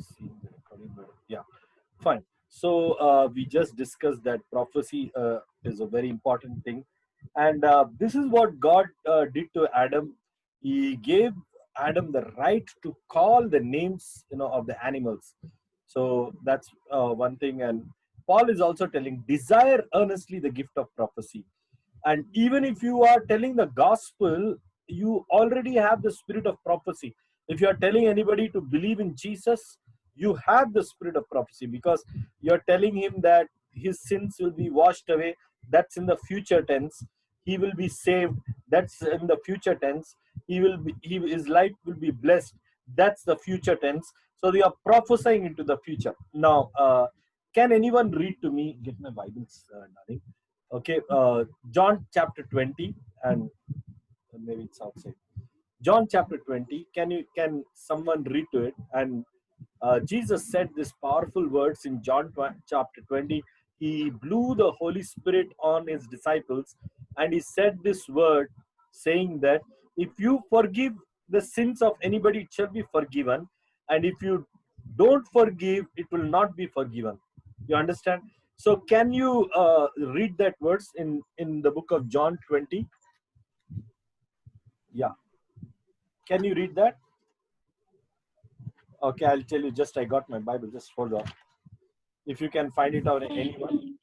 see the recording, but yeah, fine. So we just discussed that prophecy is a very important thing, and this is what God did to Adam. He gave Adam the right to call the names, of the animals. So that's one thing. And Paul is also telling, desire earnestly the gift of prophecy. And even if you are telling the gospel, you already have the spirit of prophecy. If you are telling anybody to believe in Jesus, you have the spirit of prophecy, because you're telling him that his sins will be washed away. That's in the future tense. He will be saved. That's in the future tense. His life will be blessed. That's the future tense. So you are prophesying into the future. Now, can anyone read to me? Get my Bibles, darling. Okay, John chapter 20, and maybe it's outside. John chapter 20. Can someone read to it? And Jesus said these powerful words in John chapter 20. He blew the Holy Spirit on his disciples, and he said this word, saying that if you forgive the sins of anybody, it shall be forgiven, and if you don't forgive, it will not be forgiven. You understand? So can you read that verse in the book of John 20? Yeah. Can you read that? Okay, I'll tell you. Just I got my Bible. Just hold on. If you can find it out, anyone.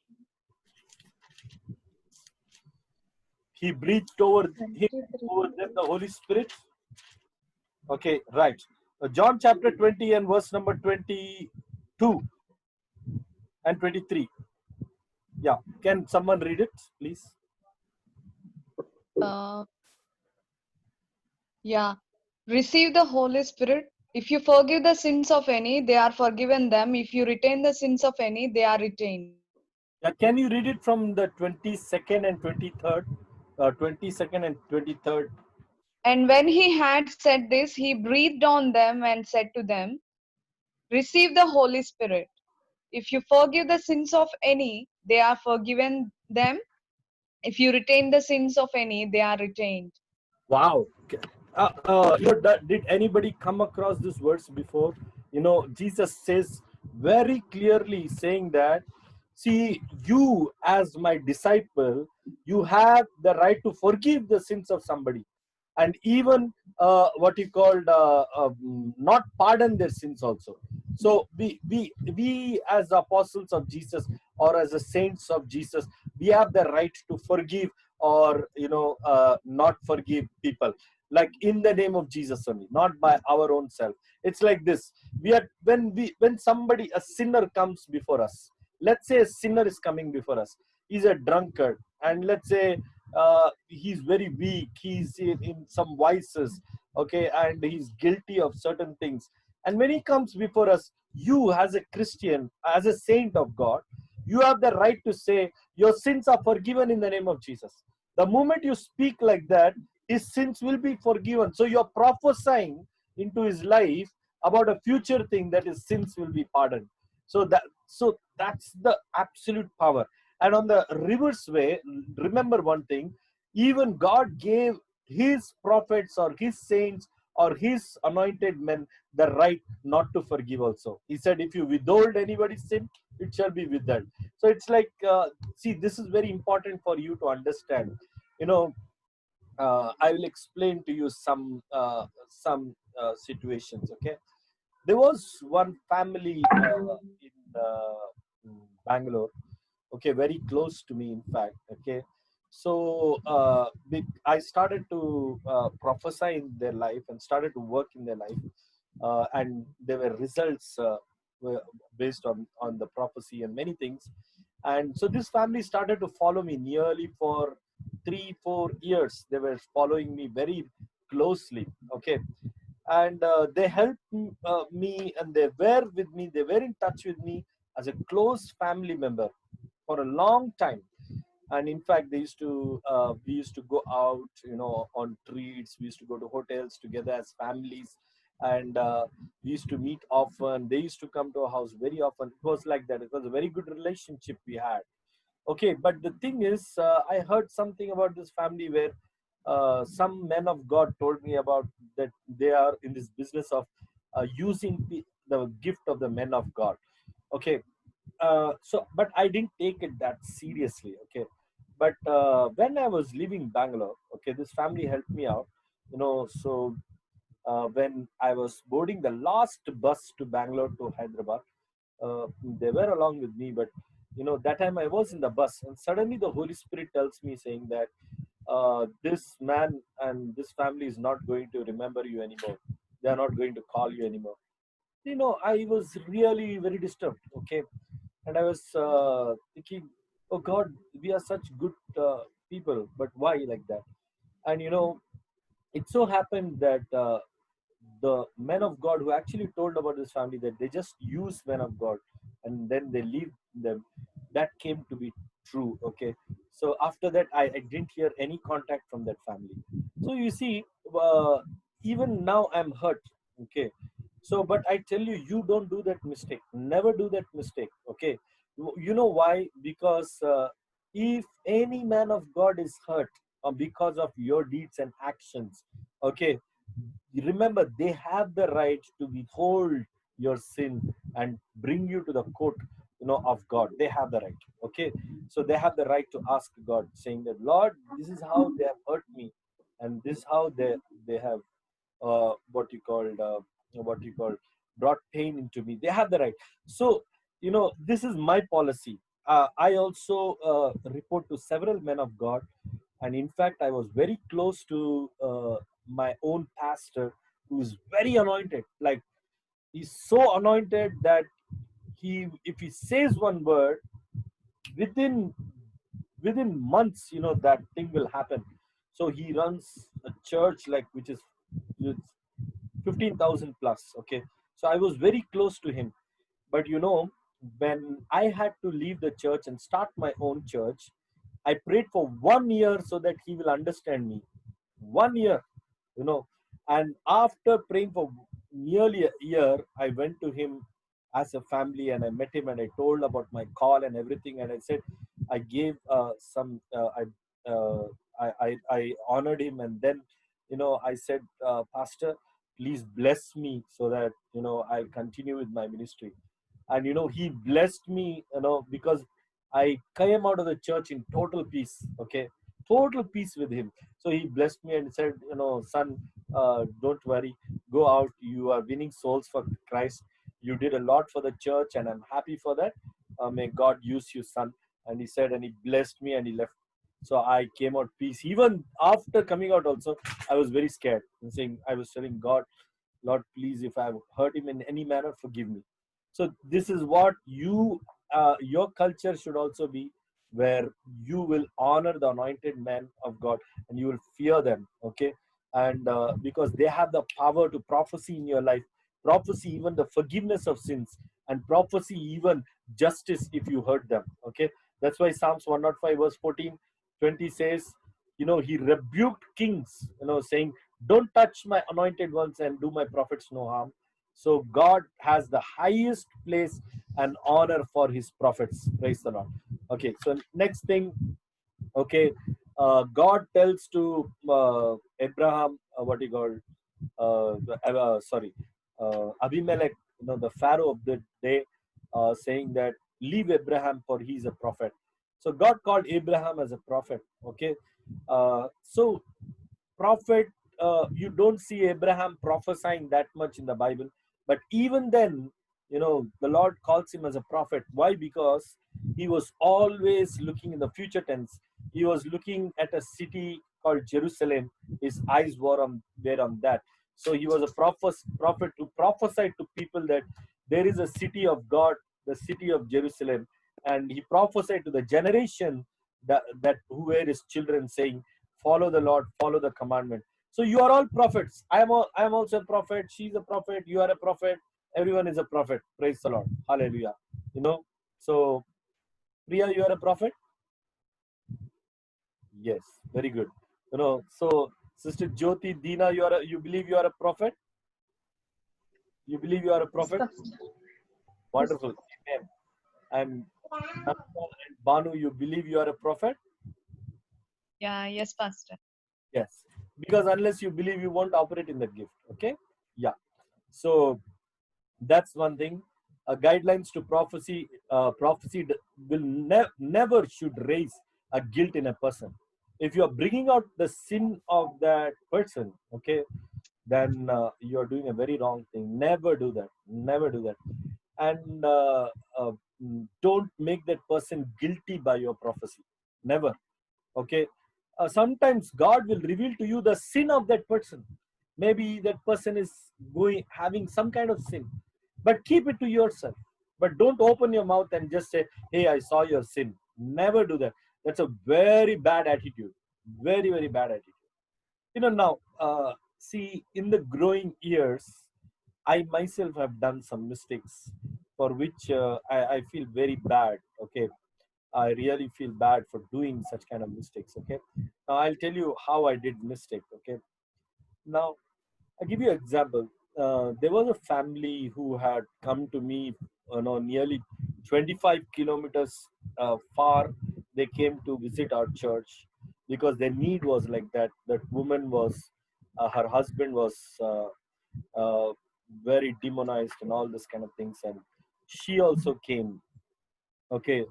He breathed over them the Holy Spirit. Okay, right. John chapter 20 and verse number 22 and 23. Yeah. Can someone read it, please? Yeah. Receive the Holy Spirit. If you forgive the sins of any, they are forgiven them. If you retain the sins of any, they are retained. Yeah, can you read it from the 22nd and 23rd? 22nd and 23rd. And when he had said this, he breathed on them and said to them, receive the Holy Spirit. If you forgive the sins of any, they are forgiven them. If you retain the sins of any, they are retained. Wow. Did anybody come across these words before? Jesus says very clearly, saying that, see, you as my disciple, you have the right to forgive the sins of somebody, and even what you called not pardon their sins also. So we as apostles of Jesus, or as the saints of Jesus, we have the right to forgive, or not forgive people, like in the name of Jesus only, not by our own self. It's like this. We are when somebody, a sinner, comes before us. Let's say a sinner is coming before us. He's a drunkard, and let's say he's very weak, he's in some vices, okay, and he's guilty of certain things. And when he comes before us, you as a Christian, as a saint of God, you have the right to say your sins are forgiven in the name of Jesus. The moment you speak like that, his sins will be forgiven. So you're prophesying into his life about a future thing, that his sins will be pardoned. So that's the absolute power. And on the reverse way, remember one thing: even God gave his prophets or his saints or his anointed men the right not to forgive also. He said, if you withhold anybody's sin, it shall be withheld. So it's like, see, this is very important for you to understand. I will explain to you some situations. Okay, there was one family in Bangalore. Okay, very close to me, in fact. Okay, so I started to prophesy in their life and started to work in their life, and there were results were based on the prophecy and many things. And so this family started to follow me nearly for 3-4 years. They were following me very closely. Okay, and they helped me, and they were with me, they were in touch with me as a close family member for a long time. And in fact, we used to go out, on treats. We used to go to hotels together as families, and we used to meet often. They used to come to our house very often. It was like that. It was a very good relationship we had. Okay, but the thing is, I heard something about this family where some men of God told me about that they are in this business of using the gift of the men of God. Okay. So, but I didn't take it that seriously. Okay. But when I was leaving Bangalore, okay, this family helped me out. So when I was boarding the last bus to Bangalore to Hyderabad, they were along with me, but that time I was in the bus, and suddenly the Holy Spirit tells me, saying that this man and this family is not going to remember you anymore. They are not going to call you anymore. I was really very disturbed. Okay. And I was thinking, oh God, we are such good people, but why like that? And it so happened that the men of God who actually told about this family, that they just use men of God and then they leave them, that came to be true. Okay. So after that, I didn't hear any contact from that family. So you see, uh, even now I'm hurt. Okay. So, but I tell you, you don't do that mistake. Never do that mistake. Okay. You know why? Because if any man of God is hurt because of your deeds and actions, okay, remember, they have the right to withhold your sin and bring you to the court of God. They have the right. Okay. So they have the right to ask God, saying that, Lord, this is how they have hurt me, and this is how they have what you call brought pain into me. They have the right. So this is my policy. I also report to several men of God, and in fact I was very close to my own pastor, who is very anointed. Like, he's so anointed that he if he says one word, within months, that thing will happen. So he runs a church, like, which is it's 15,000 plus. Okay. So I was very close to him. But when I had to leave the church and start my own church, I prayed for 1 year so that he will understand me. 1 year, you know. And after praying for nearly a year, I went to him as a family, and I met him, and I told about my call and everything. And I said, I gave I honored him, and then I said, Pastor, please bless me so that I'll continue with my ministry. And he blessed me, because I came out of the church in total peace. Okay. Total peace with him. So he blessed me and said, son, don't worry, go out, you are winning souls for Christ. You did a lot for the church, and I'm happy for that. May God use you, son. And he said, and he blessed me, and he left. So I came out peace. Even after coming out also, I was very scared, and saying, I was telling God, Lord, please, if I've hurt him in any manner, forgive me. So this is what your culture should also be, where you will honor the anointed men of God, and you will fear them. Okay. And because they have the power to prophecy in your life, prophecy even the forgiveness of sins, and prophecy even justice if you hurt them. Okay. That's why Psalms 105 verse 14, 20 says, he rebuked kings, saying, don't touch my anointed ones and do my prophets no harm. So God has the highest place and honor for his prophets. Praise the Lord. Okay. So next thing, okay, God tells to Abraham, what he called, Abimelech, the Pharaoh of the day, saying that, leave Abraham, for he is a prophet. So God called Abraham as a prophet. Okay. So prophet, you don't see Abraham prophesying that much in the Bible, but even then, the Lord calls him as a prophet. Why? Because he was always looking in the future tense. He was looking at a city called Jerusalem. His eyes were on that. So he was a prophet to prophesy to people that there is a city of God, the city of Jerusalem. And he prophesied to the generation that who were his children, saying, follow the Lord, follow the commandment. So you are all prophets. I am also a prophet. She's a prophet. You are a prophet. Everyone is a prophet. Praise the Lord. Hallelujah. So Priya, you are a prophet? Yes, very good. So Sister Jyoti, Dina, you believe you are a prophet? You believe you are a prophet? Wonderful. Amen. And Nanda and Banu, you believe you are a prophet? Yeah, yes, Pastor. Yes. Because unless you believe, you won't operate in that gift. Okay? Yeah. So That's one thing. Guidelines to prophecy. Prophecy will never should raise a guilt in a person. If you are bringing out the sin of that person, okay, then you are doing a very wrong thing. Never do that. Never do that. And don't make that person guilty by your prophecy. Never. Okay. Sometimes God will reveal to you the sin of that person. Maybe that person is going having some kind of sin, but keep it to yourself. But don't open your mouth and just say, hey, I saw your sin. Never do that. That's a very bad attitude. Very, very bad attitude. Now, see, in the growing years, I myself have done some mistakes for which I feel very bad. Okay. I really feel bad for doing such kind of mistakes. Okay. Now I'll tell you how I did mistake. Okay. Now I'll give you an example. There was a family who had come to me, nearly 25 kilometers far. They came to visit our church because their need was like that. That woman was, her husband was uh, very demonized and all this kind of things, and she also came. Okay,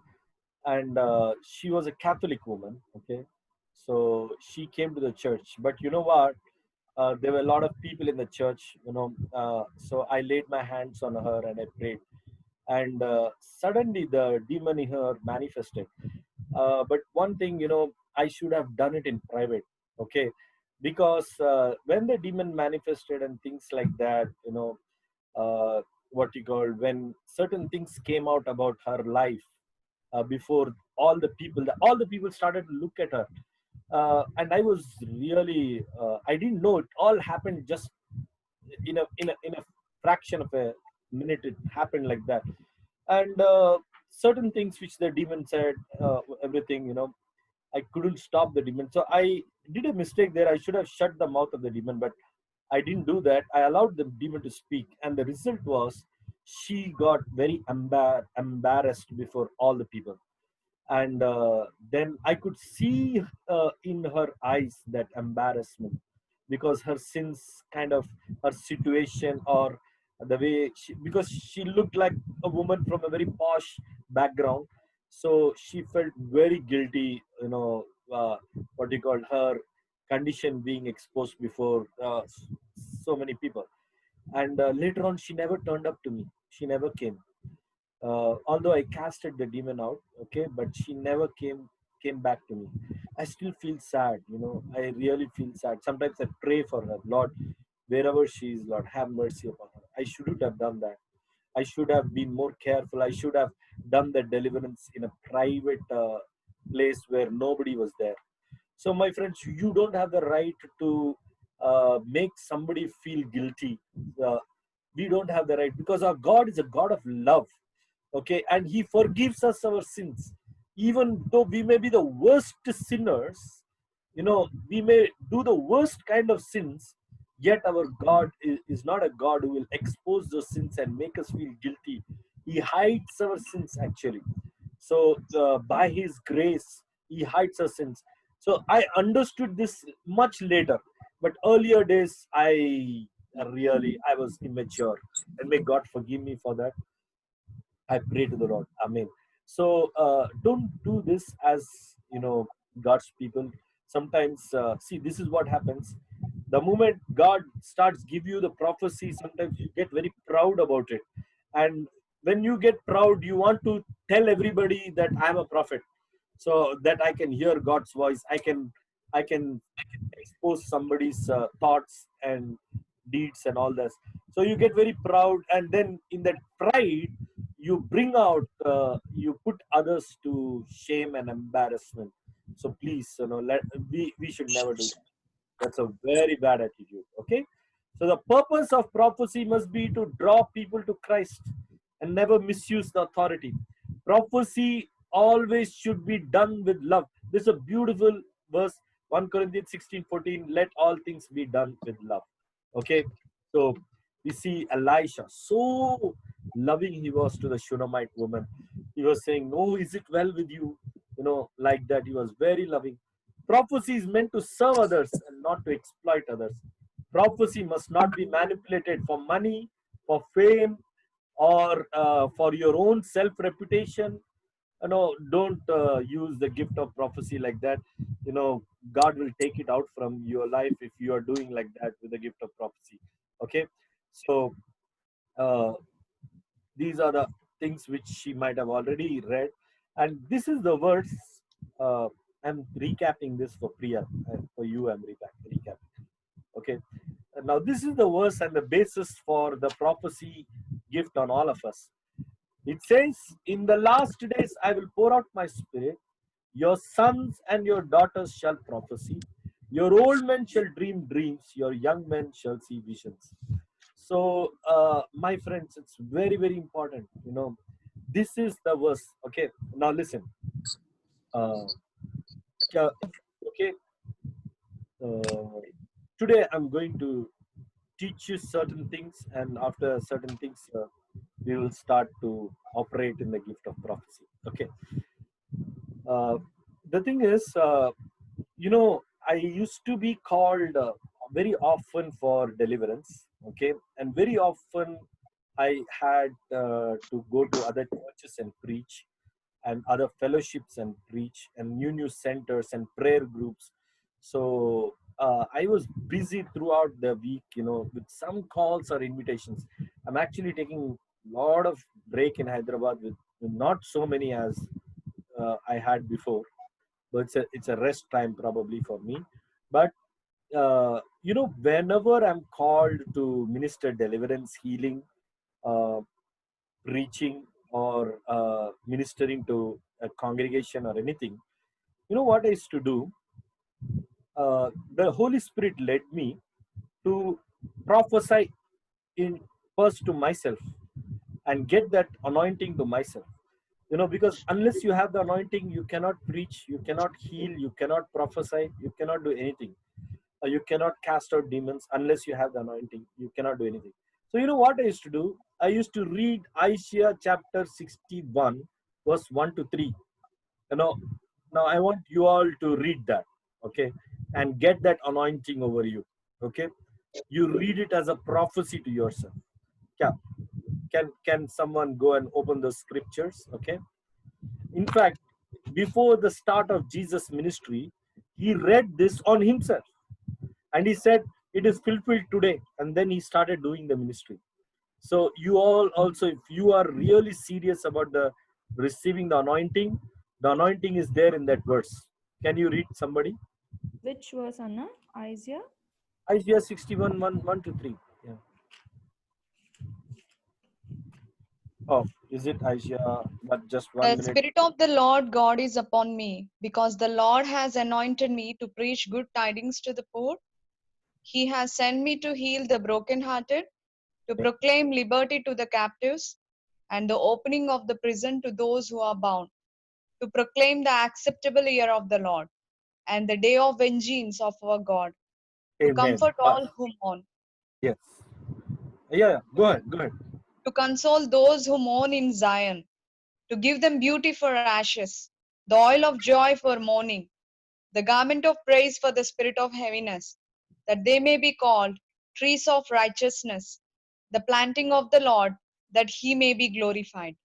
and she was a Catholic woman. Okay, so she came to the church. But you know what? There were a lot of people in the church. So I laid my hands on her and I prayed, and suddenly the demon in her manifested. But one thing, I should have done it in private. Okay, because when the demon manifested and things like that, what you call, when certain things came out about her life, before all the people started to look at her, and I was really, I didn't know it all happened just in a fraction of a minute. It happened like that. And certain things which the demon said, everything, I couldn't stop the demon. So I did a mistake there. I should have shut the mouth of the demon, but I didn't do that. I allowed the demon to speak, and the result was she got very embarrassed before all the people. And then I could see in her eyes that embarrassment, because her sins, kind of her situation, or the way because she looked like a woman from a very posh background, so she felt very guilty, what you call, her condition being exposed before so many people. And later on, she never turned up to me. She never came, although I casted the demon out. Okay, but she never came back to me. I still feel sad. I really feel sad. Sometimes I pray for her, Lord, wherever she is, Lord, have mercy upon her. I shouldn't have done that. I should have been more careful. I should have done the deliverance in a private place where nobody was there. So, my friends, you don't have the right to make somebody feel guilty. Uh, we don't have the right, because our God is a God of love. Okay, and He forgives us our sins, even though we may be the worst sinners. We may do the worst kind of sins, yet our God is not a God who will expose those sins and make us feel guilty. He hides our sins, actually. So by His grace, He hides our sins. So I understood this much later, but earlier days, I was immature, and may God forgive me for that. I pray to the Lord. Amen. So don't do this as, God's people. Sometimes, see, this is what happens. The moment God starts give you the prophecy, sometimes you get very proud about it. And when you get proud, you want to tell everybody that I'm a prophet, so that I can hear God's voice. I can expose somebody's thoughts and deeds and all this. So you get very proud, and then in that pride, you bring out, you put others to shame and embarrassment. So please, we should never do that. That's a very bad attitude. Okay. So the purpose of prophecy must be to draw people to Christ and never misuse the authority. Prophecy always should be done with love. This is a beautiful verse, 1 Corinthians 16:14. Let all things be done with love. Okay. So we see Elisha, so loving he was to the Shunammite woman. He was saying, "No, is it well with you?" Like that. He was very loving. Prophecy is meant to serve others and not to exploit others. Prophecy must not be manipulated for money, for fame, or for your own self-reputation. Don't use the gift of prophecy like that. God will take it out from your life if you are doing like that with the gift of prophecy. Okay, so uh, these are the things which she might have already read, and this is the words. I'm recapping this for Priya, and for you I'm recapping. Okay, and now this is the verse and the basis for the prophecy gift on all of us. It says, in the last days I will pour out my spirit. Your sons and your daughters shall prophesy. Your old men shall dream dreams. Your young men shall see visions. So, my friends, it's very, very important. This is the verse. Okay, now listen. Uh, okay, uh, today I'm going to teach you certain things, and after certain things, we will start to operate in the gift of prophecy. Okay. Uh, the thing is, I used to be called very often for deliverance. Okay, and very often I had to go to other churches and preach, and other fellowships and preach, and new centers and prayer groups. So I was busy throughout the week, with some calls or invitations. I'm actually taking a lot of break in Hyderabad, with not so many as I had before, but it's a rest time probably for me. But whenever I'm called to minister deliverance, healing, uh, preaching, or ministering to a congregation or anything, what I used to do. The Holy Spirit led me to prophesy in first to myself and get that anointing to myself. Because unless you have the anointing, you cannot preach, you cannot heal, you cannot prophesy, you cannot do anything. You cannot cast out demons unless you have the anointing. You cannot do anything. So what I used to do? I used to read Isaiah chapter 61, verse 1 to 3. You know, Now I want you all to read that, okay, and get that anointing over you. Okay, you read it as a prophecy to yourself. Yeah, can someone go and open the scriptures? Okay. In fact, before the start of Jesus' ministry, he read this on himself. And he said, it is fulfilled today. And then he started doing the ministry. So you all also, if you are really serious about the receiving the anointing is there in that verse. Can you read, somebody? Which verse, Anna? Isaiah? Isaiah 61, 1 to 3. Yeah. Oh, is it Isaiah? But just 1 The minute. Spirit of the Lord God is upon me, because the Lord has anointed me to preach good tidings to the poor. He has sent me to heal the brokenhearted, to proclaim liberty to the captives, and the opening of the prison to those who are bound, to proclaim the acceptable year of the Lord, and the day of vengeance of our God, to Amen. comfort all who mourn, Yes. Yeah. Go ahead. Go ahead. to console those who mourn in Zion, to give them beauty for ashes, the oil of joy for mourning, the garment of praise for the spirit of heaviness, that they may be called trees of righteousness, the planting of the Lord, that he may be glorified.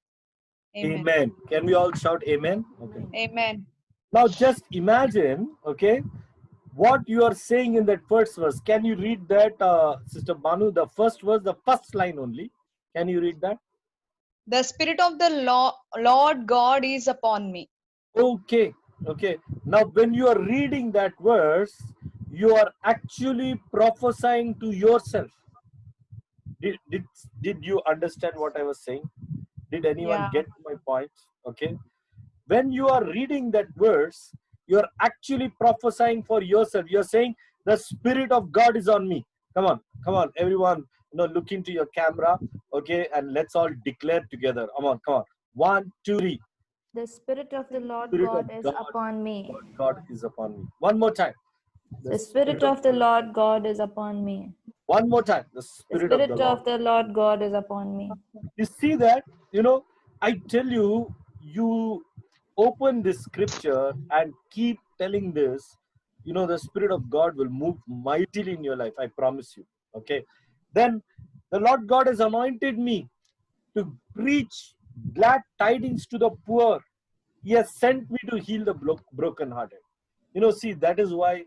Amen. Amen. Can we all shout amen? Okay. Amen. Now just imagine, okay, what you are saying in that first verse. Can you read that, Sister Banu? The first verse, the first line only. Can you read that? The Spirit of the Lord God is upon me. Okay. Okay. Now, when you are reading that verse, you are actually prophesying to yourself. Did you understand what I was saying? Did anyone Yeah. get my point? Okay. When you are reading that verse, you're actually prophesying for yourself. You're saying, the Spirit of God is on me. Come on, everyone, look into your camera, okay, and let's all declare together. Come on. 1, 2, 3. The Spirit of the Lord Spirit of God is God, upon me. God is upon me. One more time. The Spirit of the Lord God is upon me. One more time. The The Spirit of the Spirit Lord. of the Lord God is upon me. You see that? I tell you, you open this scripture and keep telling this, the Spirit of God will move mightily in your life. I promise you. Okay. Then the Lord God has anointed me. to preach glad tidings to the poor. He has sent me to heal the brokenhearted. See, that is why,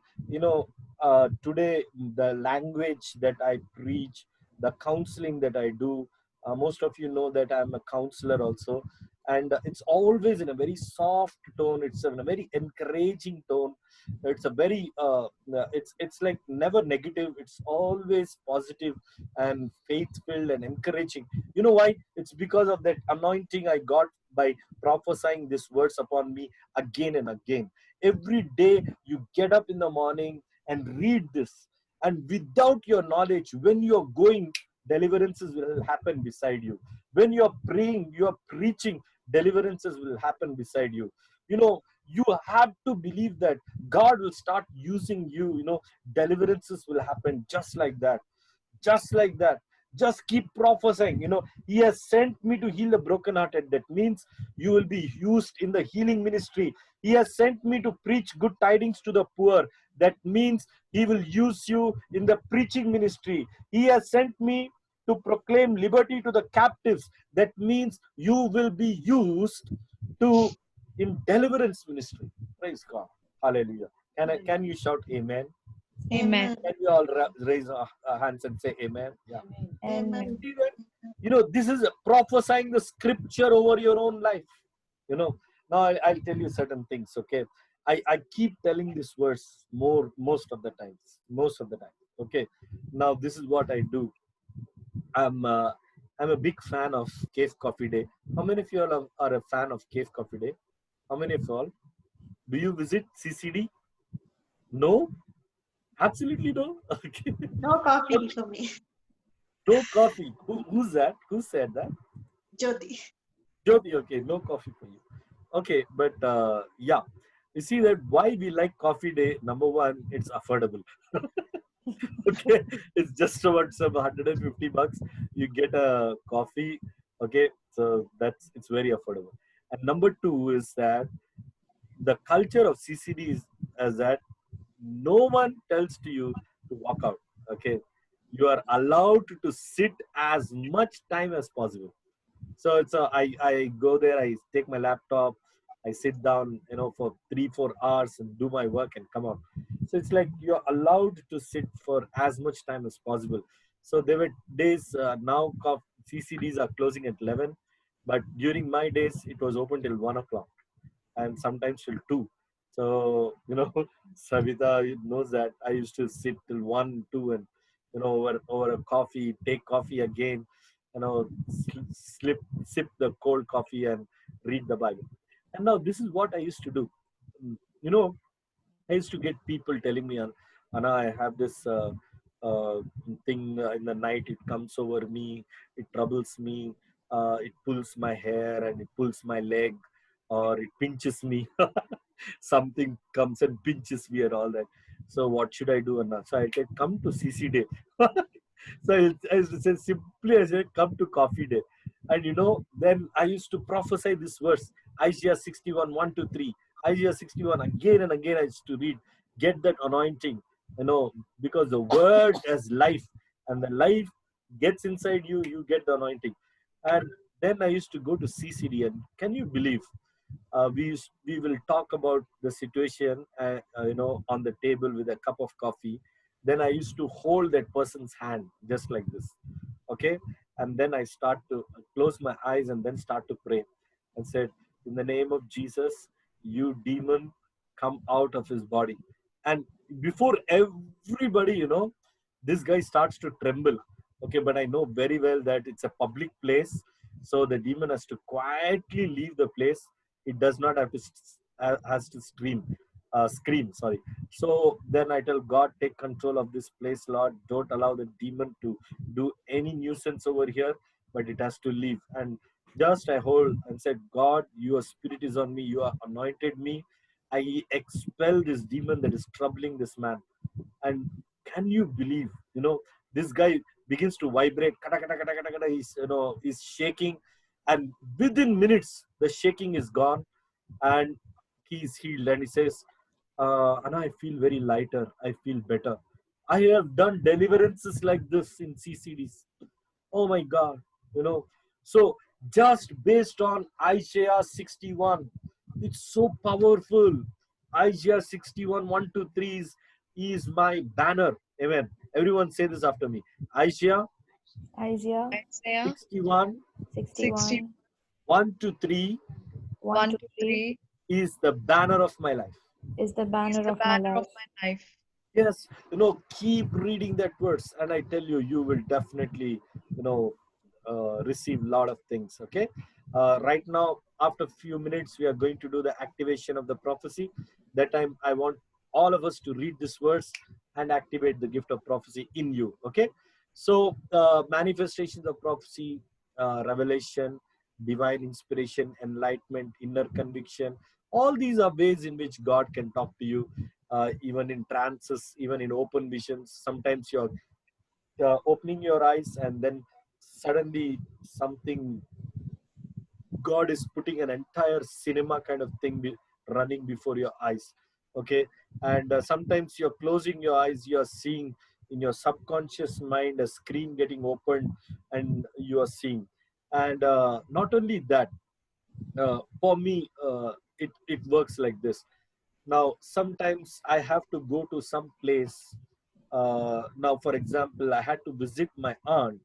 today the language that I preach, the counseling that I do, most of you know that I'm a counselor also. And it's always in a very soft tone. It's in a very encouraging tone. It's a very, it's like never negative. It's always positive and faith-filled and encouraging. You know why? It's because of that anointing I got by prophesying these words upon me again and again. Every day you get up in the morning and read this, and without your knowledge, when you're going, deliverances will happen beside you. When you're praying, you're preaching, deliverances will happen beside you. You have to believe that God will start using you. Deliverances will happen just like that. Just like that. Just keep prophesying. He has sent me to heal the brokenhearted. That means you will be used in the healing ministry. He has sent me to preach good tidings to the poor. That means he will use you in the preaching ministry. He has sent me to proclaim liberty to the captives. That means you will be used to in deliverance ministry. Praise God. Hallelujah. Can you shout amen? Amen. Can we all raise our hands and say amen? Yeah. Amen. This is prophesying the scripture over your own life. Now I'll tell you certain things. Okay, I keep telling this verse most of the time. Okay, now this is what I do. I'm a big fan of Cave Coffee Day. How many of you all are a fan of Cave Coffee Day? How many of you all? Do you visit CCD? No, absolutely no. Okay. No coffee for me. No coffee. Who's that? Who said that? Jyoti. Jyoti. Okay, no coffee for you. Okay, but yeah, you see that why we like Coffee Day. Number one, it's affordable. Okay, it's just about some $150. You get a coffee. Okay, so it's very affordable. And number two is that the culture of CCD is as that no one tells to you to walk out. Okay, you are allowed to sit as much time as possible. So I go there, I take my laptop, I sit down, for 3-4 hours and do my work and come out. So it's like you're allowed to sit for as much time as possible. So there were days, now CCDs are closing at 11, but during my days it was open till 1 o'clock and sometimes till 2. So, Savita knows that I used to sit till 1, 2 and, over a coffee, take coffee again, sip the cold coffee and read the Bible. And now this is what I used to do. Mm, You know, I used to get people telling me, Anna, I have this thing in the night, it comes over me, it troubles me, it pulls my hair and it pulls my leg, or it pinches me. Something comes and pinches me and all that. So what should I do, Anna? So I said, come to CC Day. So I said, simply I said, come to Coffee Day. And then I used to prophesy this verse, Isaiah 61, 1 to 3. Isaiah 61, again and again I used to read, get that anointing, because the word has life, and the life gets inside you, you get the anointing. And then I used to go to CCD, and can you believe, we will talk about the situation, on the table with a cup of coffee. Then I used to hold that person's hand just like this. Okay, and then I start to close my eyes and then start to pray and said, in the name of Jesus, you demon, come out of his body. And before everybody, this guy starts to tremble. Okay, but I know very well that it's a public place, so the demon has to quietly leave the place. It does not have to has to scream, sorry. So then I tell God, take control of this place, Lord. Don't allow the demon to do any nuisance over here, but it has to leave. And just I hold and said, God, your spirit is on me, you have anointed me. I expel this demon that is troubling this man. And can you believe, this guy begins to vibrate, kata, kata, kata, kata, kata. He's shaking, and within minutes the shaking is gone and he's healed. And he says, Anna, I feel very lighter, I feel better. I have done deliverances like this in CCDs. Oh my God, So just based on Isaiah 61, it's so powerful. Isaiah 61, 1 to 3 is my banner. Amen. Everyone say this after me. Isaiah Isaiah Isaiah 61, 61, 1 to 3 1 to 1 to 3 3 is the banner of my life. is the is banner the of my banner of life. my life. Yes, keep reading that verse, and I tell you, you will definitely, receive a lot of things. Okay. Right now, after a few minutes, we are going to do the activation of the prophecy. That time, I want all of us to read this verse and activate the gift of prophecy in you. Okay. So, manifestations of prophecy, revelation, divine inspiration, enlightenment, inner conviction. All these are ways in which God can talk to you, even in trances, even in open visions. Sometimes you're opening your eyes, and then suddenly something, God is putting an entire cinema kind of thing running before your eyes. Okay. And sometimes you're closing your eyes, you're seeing in your subconscious mind a screen getting opened, and you are seeing. And not only that, for me, it works like this. Now, sometimes I have to go to some place. Now, for example, I had to visit my aunt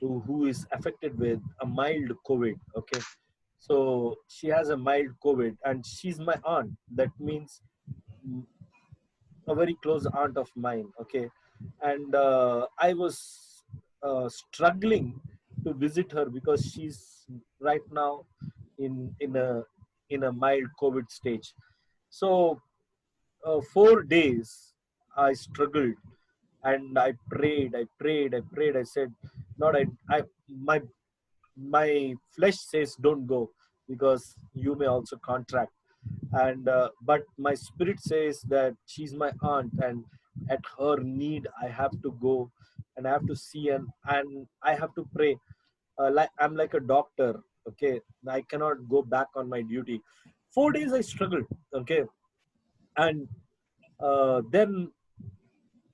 who is affected with a mild COVID. Okay. So she has a mild COVID, and she's my aunt. That means mm, a very close aunt of mine. Okay. And I was struggling to visit her because she's right now in a mild COVID stage. So 4 days I struggled, and I prayed, I said, Lord, I my flesh says don't go, because you may also contract. And but my spirit says that she's my aunt, and at her need I have to go, and I have to see, and I have to pray. Like I'm like a doctor. Okay. I cannot go back on my duty. 4 days I struggled. Okay. And then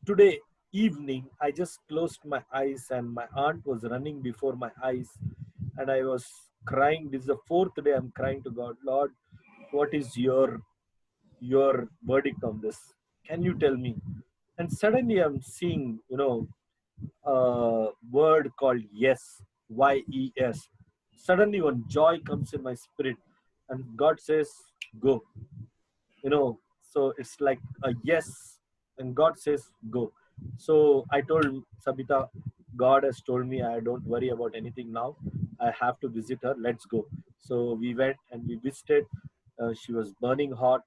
today evening I just closed my eyes, and my aunt was running before my eyes, and I was crying. This is the fourth day I'm crying to God, Lord, what is your verdict on this? Can you tell me? And suddenly I'm seeing, a word called yes, Y-E-S. Suddenly one joy comes in my spirit, and God says, go. So it's like a yes, and God says go. So I told Sabita, God has told me I don't worry about anything now. I have to visit her. Let's go. So we went and we visited. She was burning hot,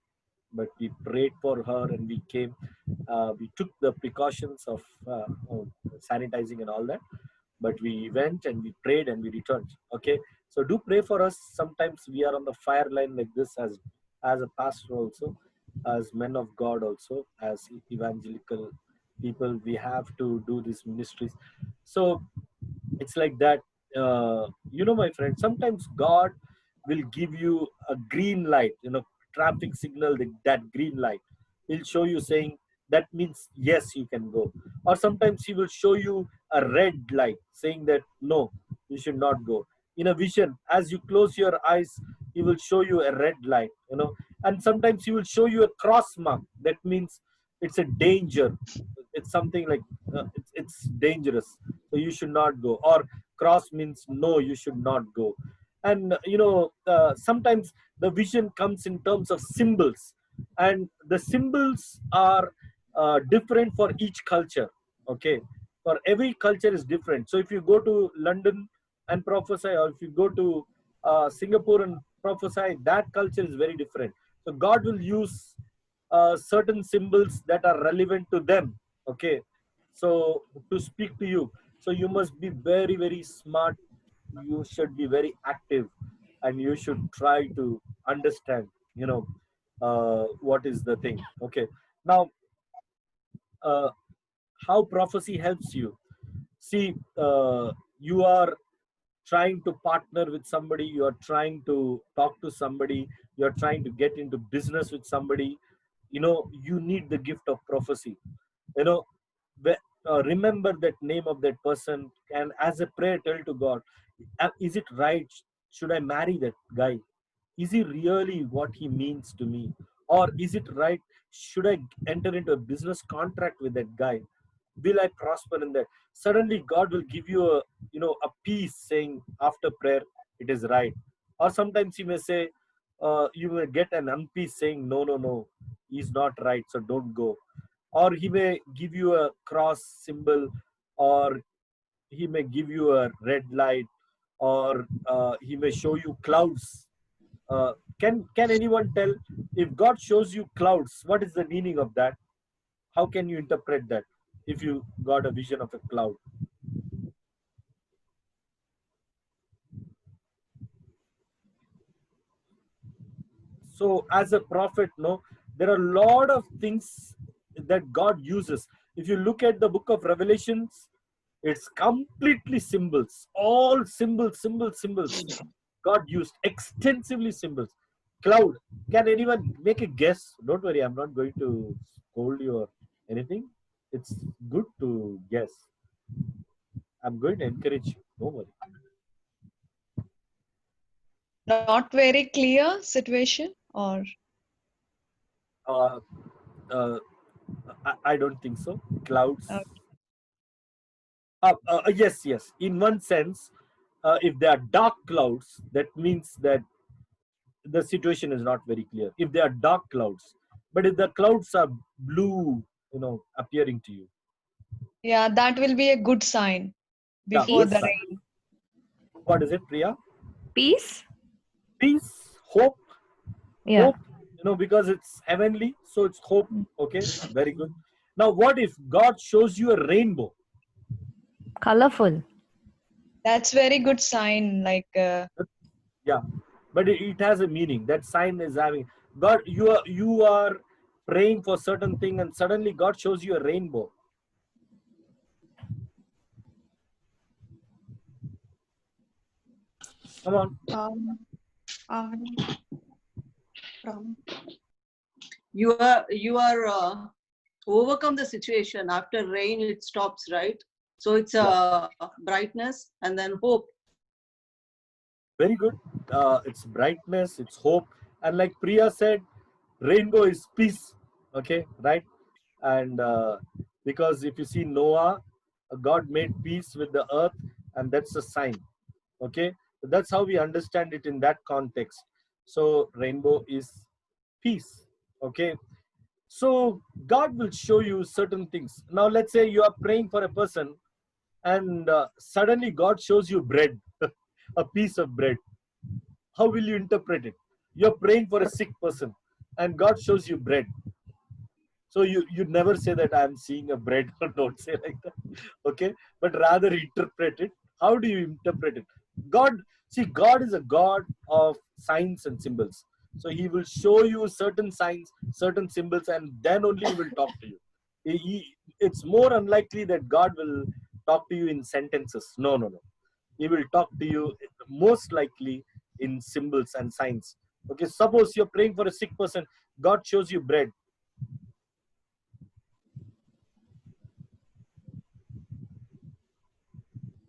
but we prayed for her, and we came. We took the precautions of sanitizing and all that, but we went and we prayed and we returned. Okay. So do pray for us. Sometimes we are on the fire line like this, as a pastor also, as men of God also, as evangelical people, we have to do these ministries. So it's like that. My friend, sometimes God will give you a green light, traffic signal, that green light. He'll show you saying that means yes, you can go. Or sometimes he will show you a red light saying that no, you should not go. In a vision, as you close your eyes, he will show you a red light, and sometimes he will show you a cross mark. That means it's a danger. It's something like it's dangerous, so you should not go. Or cross means no, you should not go. And sometimes the vision comes in terms of symbols, and the symbols are different for each culture. Okay. For every culture is different. So if you go to London and prophesy, or if you go to Singapore and prophesy, that culture is very different. So God will use certain symbols that are relevant to them. Okay. So to speak to you, so you must be very, very smart. You should be very active, and you should try to understand, what is the thing. Okay. Now, uh, how prophecy helps you. See, you are trying to partner with somebody, you are trying to talk to somebody, you are trying to get into business with somebody. You need the gift of prophecy. you know remember that name of that person, and as a prayer tell to God, is it right? Should I marry that guy? Is he really what he means to me? Or is it right? Should I enter into a business contract with that guy? Will I prosper in that? Suddenly God will give you a, a peace, saying after prayer it is right. Or sometimes he may say, you may get an unpeace saying, no, no, no, he's not right, so don't go. Or he may give you a cross symbol, or he may give you a red light, or he may show you clouds. Can anyone tell, if God shows you clouds, what is the meaning of that? How can you interpret that if you got a vision of a cloud? So as a prophet, no, there are a lot of things that God uses. If you look at the book of Revelations, it's completely symbols, all symbols, symbols, symbols. God used extensively symbols. Cloud. Can anyone make a guess? Don't worry, I'm not going to scold you or anything. It's good to guess. I'm going to encourage you. Don't worry. Not very clear situation, or Uh, uh, I don't think so. Clouds. Yes, yes. In one sense, if they are dark clouds, that means that the situation is not very clear. If they are dark clouds, but if the clouds are blue, appearing to you, yeah, that will be a good sign yeah, before good the Peace. sign. rain. What is it, Priya? Peace? Peace, hope, Yeah. hope. Because it's heavenly, so it's hope. Okay, very good. Now, what if God shows you a rainbow? Colorful. That's very good sign. Like Yeah, but it has a meaning. That sign is having God. You are praying for certain thing, and suddenly God shows you a rainbow. Come on. Um, from you are overcome the situation. After rain it stops, right? So it's Yeah. brightness and then hope. Very good. It's brightness, it's hope, and like Priya said, rainbow is peace. Okay, right? And because if you see Noah, God made peace with the earth, and that's a sign. Okay, that's how we understand it in that context. So rainbow is peace. Okay, so God will show you certain things. Now let's say you are praying for a person, and suddenly God shows you bread, a piece of bread. How will you interpret it? You're praying for a sick person, and God shows you bread. So you never say that I'm seeing a bread, or don't say like that. Okay, but rather interpret it. How do you interpret it? God is a God of signs and symbols. So he will show you certain signs, certain symbols, and then only he will talk to you. It's more unlikely that God will talk to you in sentences. No, no, no. He will talk to you most likely in symbols and signs. Okay, suppose you're praying for a sick person, God shows you bread.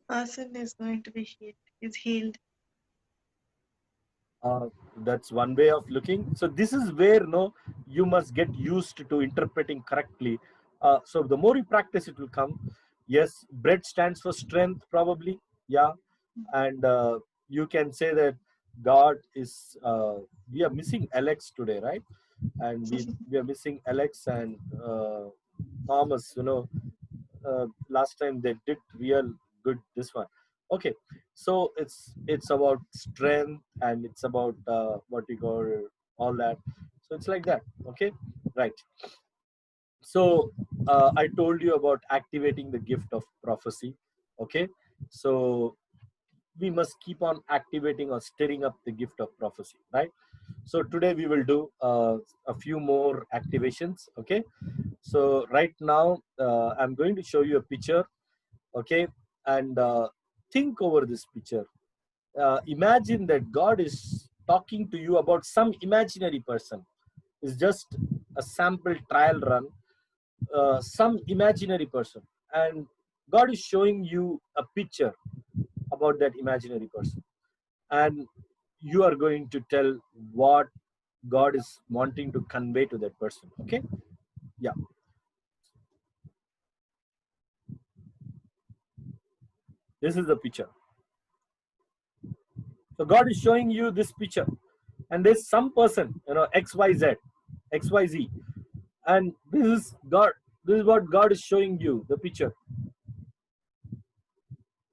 person is going to be healed. Is healed. Uh, that's one way of looking. So this is where you must get used to interpreting correctly. So the more you practice, it will come. Yes, bread stands for strength, probably. Yeah, and you can say that God is. We are missing Alex today, right? And we are missing Alex and Thomas. Last time they did real good. This one. Okay, so it's about strength, and it's about what you call all that. So it's like that. Okay, right. So I told you about activating the gift of prophecy. Okay, so we must keep on activating or stirring up the gift of prophecy, right? So today we will do a few more activations. Okay, so right now I'm going to show you a picture. Okay, and think over this picture. Imagine that God is talking to you about some imaginary person. It's just a sample trial run. Some imaginary person. and God is showing you a picture about that imaginary person, and you are going to tell what God is wanting to convey to that person. Okay? Yeah. This is the picture. So God is showing you this picture, and there's some person, XYZ, XYZ, and this is God. This is what God is showing you, the picture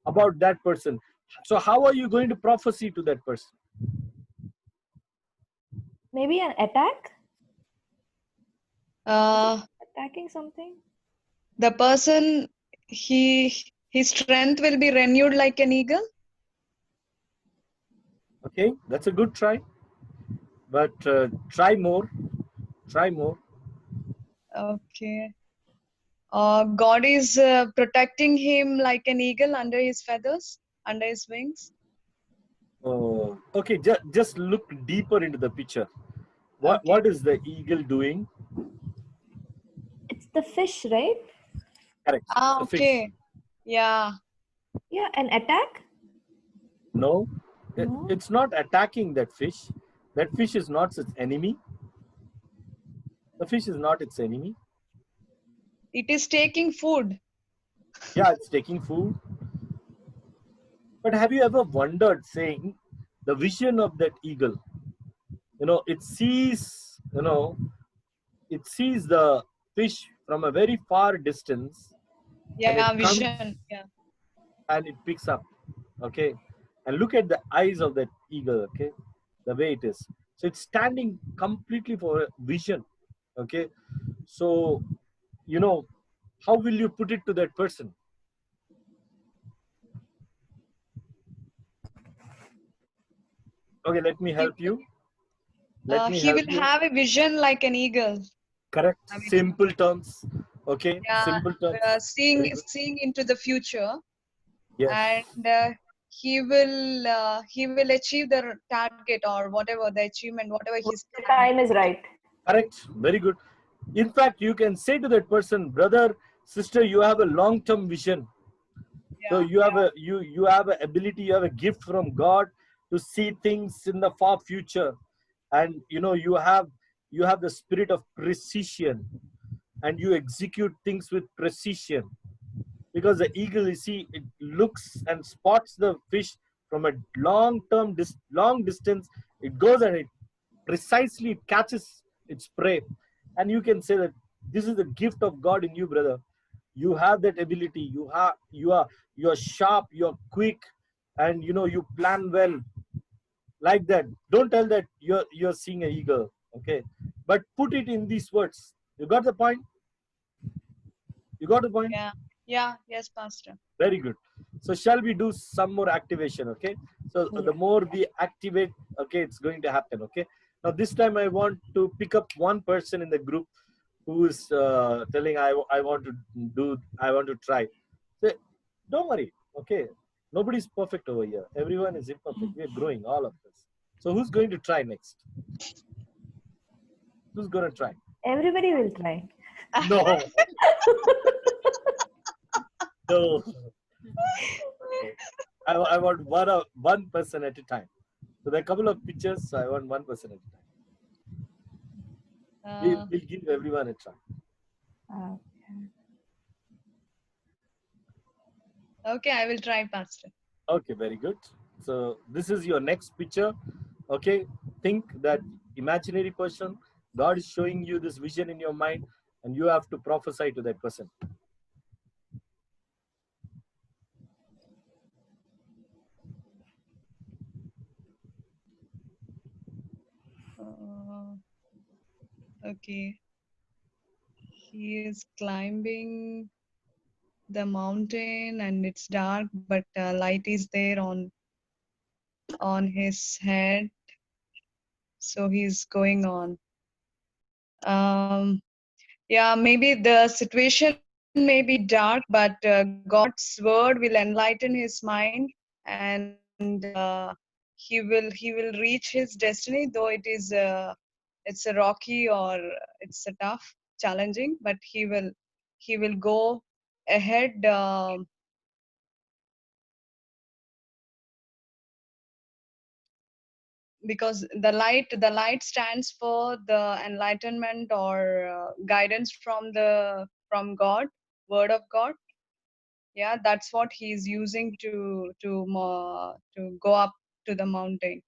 about that person. So how are you going to prophesy to that person? Maybe an attack? Attacking something? The person, his strength will be renewed like an eagle. Okay, that's a good try, but try more. Try more. Okay. God is protecting him like an eagle under his feathers, under his wings. Oh, okay. Just look deeper into the picture. Okay. What is the eagle doing? It's the fish, right? Correct. The fish. Okay. Yeah. Yeah, an attack? No, No? it's not attacking that fish. That fish is not its enemy. The fish is not its enemy. It is taking food. Yeah, it's taking food. But have you ever wondered, saying, the vision of that eagle? It sees, it sees the fish from a very far distance, and it Yeah, comes vision. Yeah. and it picks up. Okay, and look at the eyes of that eagle. Okay, the way it is. So it's standing completely for vision. Okay, so how will you put it to that person? Okay, let me help you. Let me He help will you. have a vision like an eagle. Correct. I mean, Simple terms. Okay, yeah, simple terms. Very good. seeing into the future, Yes. and he will achieve the target or whatever the achievement, whatever he's The time is right. Correct. Very good. In fact, you can say to that person, brother, sister, you have a long-term vision. So yeah, you have you have an ability, you have a gift from God to see things in the far future, and you have the spirit of precision, and you execute things with precision, because the eagle, you see, it looks and spots the fish from a long distance. It goes and it precisely catches its prey, and you can say that this is the gift of God in you, brother. You have that ability. You are sharp, you are quick, and you plan well, like that. Don't tell that you're seeing an eagle. Okay, but put it in these words. You got the point? You got the point? yeah. Yes, Pastor. Very good. So shall we do some more activation? Okay, so Yeah. the more we activate, okay, it's going to happen. Okay, now this time I want to pick up one person in the group who is telling, I want to try. So, don't worry. Okay, nobody's perfect over here. Everyone is imperfect. We are growing, all of us. So who's going to try next? Who's going to try? Everybody will try. No. No. I want one person at a time. So there are a couple of pictures. So I want one person at a time. We'll give everyone a try. Okay, I will try, Pastor. Okay, very good. So this is your next picture. Okay, think that imaginary person. God is showing you this vision in your mind, and you have to prophesy to that person. Okay. He is climbing the mountain and it's dark, but light is there on his head. So he's going on. Yeah, maybe the situation may be dark, but God's word will enlighten his mind, and he will reach his destiny, though it's a rocky or it's a tough, challenging, but he will go ahead. Because the light stands for the enlightenment or guidance from God, word of God. Yeah, that's what he's using to go up to the mountain.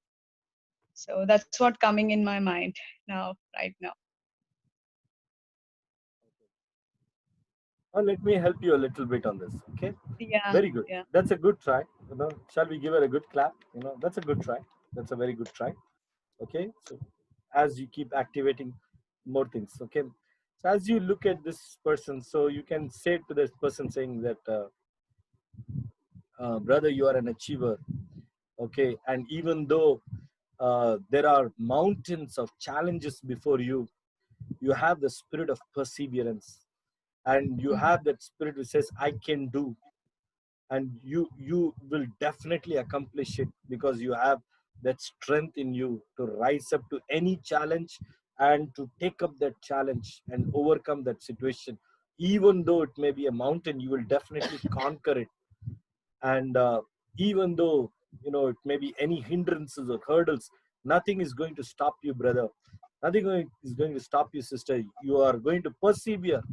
So that's what coming in my mind now, right now. Let me help you a little bit on this. Okay, Yeah, very good. yeah. That's a good try. Shall we give her a good clap? That's a good try. That's a very good try. Okay, so as you keep activating more things, okay, so as you look at this person, so you can say to this person saying that brother, you are an achiever. Okay, and even though there are mountains of challenges before you, you have the spirit of perseverance, and you have that spirit which says I can do, and you will definitely accomplish it, because you have that strength in you to rise up to any challenge and to take up that challenge and overcome that situation. Even though it may be a mountain, you will definitely conquer it. And even though it may be any hindrances or hurdles, nothing is going to stop you, brother. Is going to stop you, sister. You are going to persevere,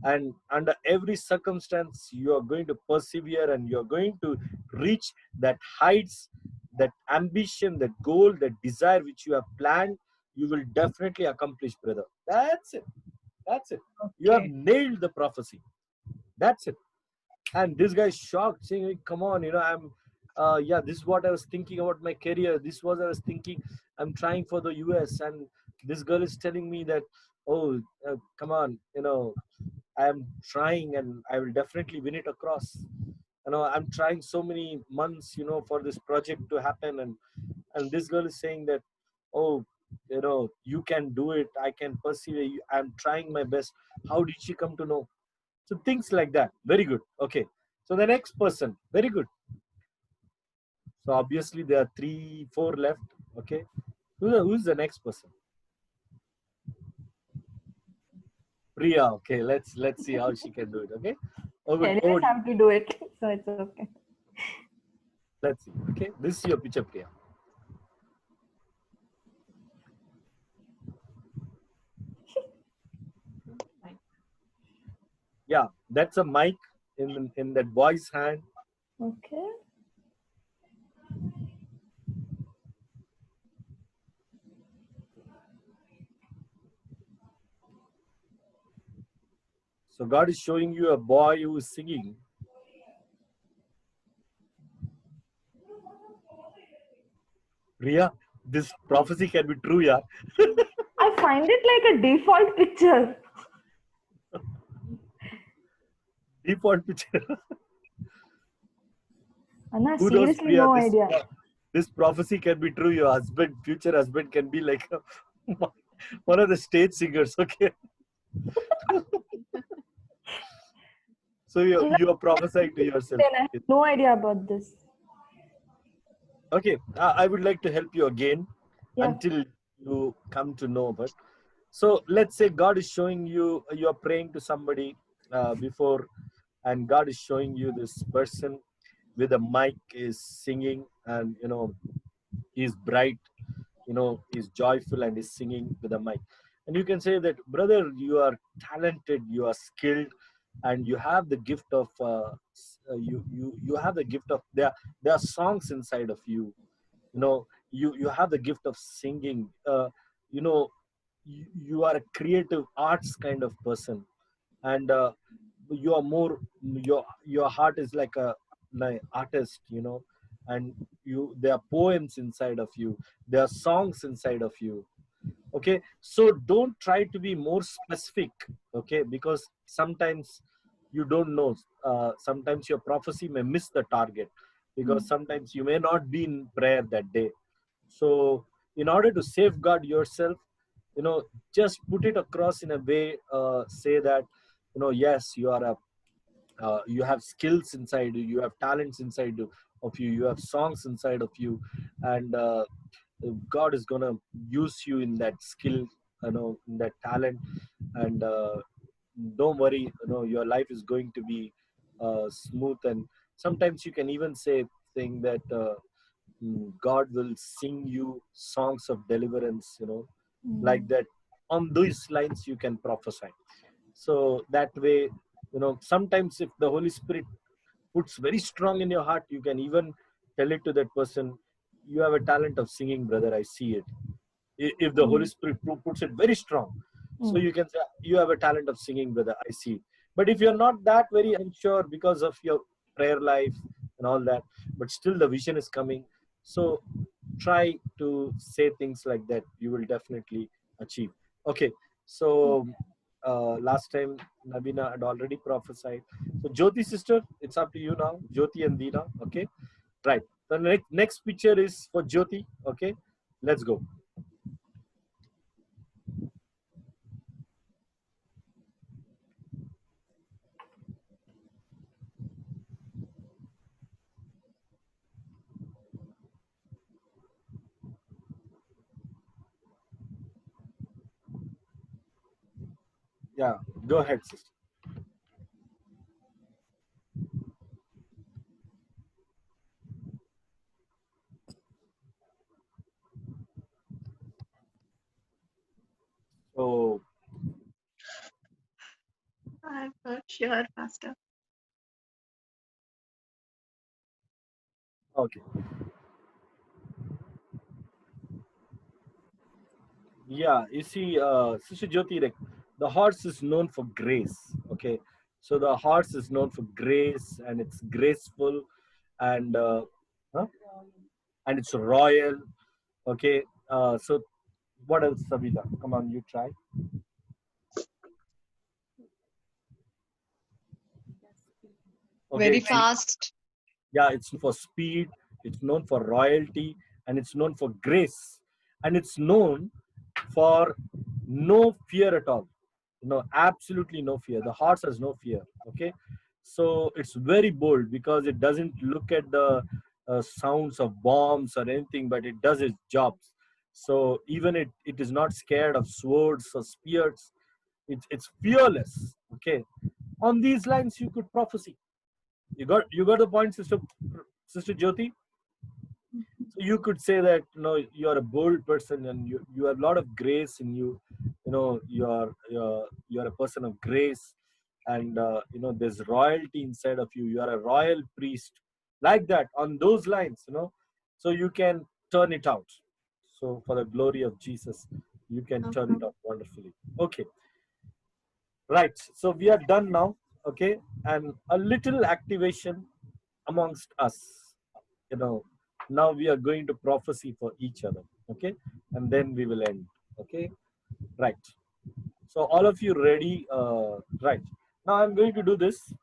and under every circumstance you are going to persevere, and you're going to reach that heights, that ambition, that goal, that desire which you have planned. You will definitely accomplish, brother. That's it. That's it. You have Okay. nailed the prophecy. That's it. And this guy is shocked, saying, "Hey, come on, I'm yeah, this is what I was thinking about my career. This was I was thinking. I'm trying for the US, and this girl is telling me that, oh, come on, I am trying, and I will definitely win it across. I'm trying so many months, for this project to happen, and this girl is saying that, oh, you can do it. I can persevere. I'm trying my best. How did she come to know?" So things like that. Very good. Okay. So the next person. Very good. So obviously there are 3, 4 left. Okay. Who's the next person? Priya. Okay. Let's see how she can do it. Okay. Anyways, I have to do it, so it's okay. Let's see. Okay. This is your picture, Priya. Yeah, that's a mic in that boy's hand. Okay. So God is showing you a boy who is singing. Priya, this prophecy can be true, yeah. I find it like a default picture. Default picture. Anna, Who knows, seriously, Priya? no idea. This prophecy can be true. Your husband, future husband, can be like one of the stage singers. Okay. So you are prophesying to yourself. Then I have no idea about this. Okay, I would like to help you again Yeah. until you come to know. But so let's say God is showing you, you are praying to somebody before, and God is showing you this person with a mic is singing, and he's bright, he's joyful, and is singing with a mic. And you can say that, brother, you are talented, you are skilled, and you have the gift of you have the gift of there are songs inside of you. You have the gift of singing. You know you are a creative arts kind of person, and you are more, your heart is like a like artist, and there are poems inside of you, there are songs inside of you. Okay, so don't try to be more specific. Okay, because sometimes you don't know, sometimes your prophecy may miss the target, because sometimes you may not be in prayer that day. So in order to safeguard yourself, just put it across in a way, say that, yes, you are a you have skills inside you, you have talents inside of you, you have songs inside of you, and God is gonna use you in that skill, in that talent, and don't worry, your life is going to be smooth. And sometimes you can even saying that God will sing you songs of deliverance, like that. On these lines you can prophesy. So that way, sometimes if the Holy Spirit puts very strong in your heart, you can even tell it to that person, you have a talent of singing, brother, I see it. If the Holy Spirit puts it very strong, so you can say, you have a talent of singing, brother, I see it. But if you're not that very unsure because of your prayer life and all that, but still the vision is coming, so try to say things like that, you will definitely achieve. Okay, so last time Nabina had already prophesied. So Jyoti sister, it's up to you now. Jyoti and Dina. Okay, right. The next picture is for Jyoti. Okay, let's go. Yeah, go ahead, sister. So I'm not sure, Pastor. okay, yeah, you see, Sister Jyoti, like, the horse is known for grace. Okay, so the horse is known for grace, and it's graceful, and huh? And it's royal. Okay, so what else, Sabita? Come on, you try. Okay, Very fast. yeah, it's for speed, it's known for royalty, and it's known for grace, and it's known for no fear at all. Absolutely no fear. The horse has no fear. Okay, so it's very bold because it doesn't look at the sounds of bombs or anything, but it does its jobs. So even it is not scared of swords or spears. It's fearless. Okay, on these lines you could prophesy. You got the point, sister Jyoti. So you could say that you're a bold person, and you have a lot of grace in you. You're a person of grace, and there's royalty inside of you. You are a royal priest, like that, on those lines. So you can turn it out. So for the glory of Jesus, you can turn it out wonderfully. Okay, right. So we are done now. Okay, and a little activation amongst us. Now we are going to prophecy for each other. Okay, and then we will end. Okay, right. So all of you ready? Right. Now I'm going to do this.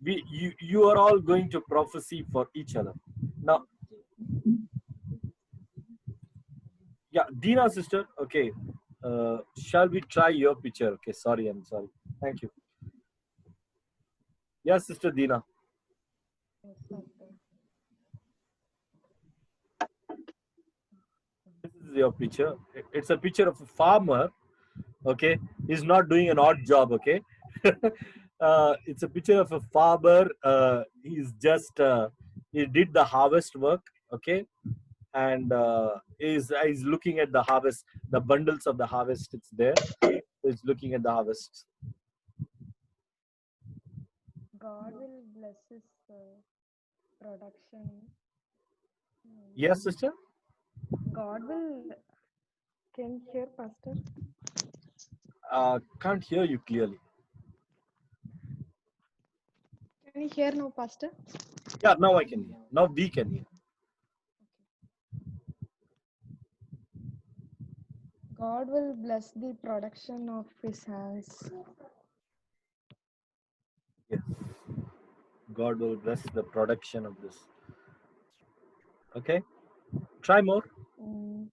You are all going to prophecy for each other. Now, yeah, Dina sister. Okay, shall we try your picture? Okay, sorry, I'm sorry. Thank you. Yes, sister Dina. This is your picture. It's a picture of a farmer. Okay, he's not doing an odd job. Okay, it's a picture of a farmer. He's just he did the harvest work. Okay, and is looking at the harvest, the bundles of the harvest. It's there. He's looking at the harvest. God will bless his production. Yes, sister. God will. Can you hear, Pastor? Can't hear you clearly. Can you hear now, Pastor? Yeah, now I can hear. Now we can hear. God will bless the production of his hands. Yes. God will bless the production of this. Okay. Try more. Mm.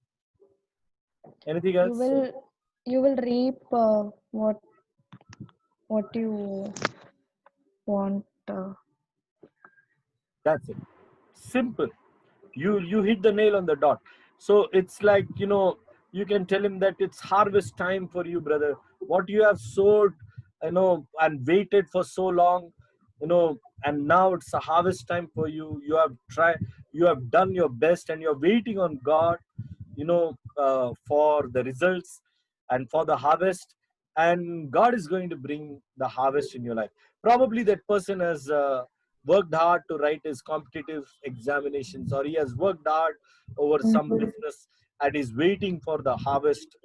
Anything else? You will reap what you want. That's it. Simple. You hit the nail on the dot. So it's like, You can tell him that it's harvest time for you, brother. What you have sowed, and waited for so long, and now it's a harvest time for you. You have done your best, and you're waiting on God, for the results and for the harvest. And God is going to bring the harvest in your life. Probably that person has worked hard to write his competitive examinations, or he has worked hard over some business and is waiting for the harvest,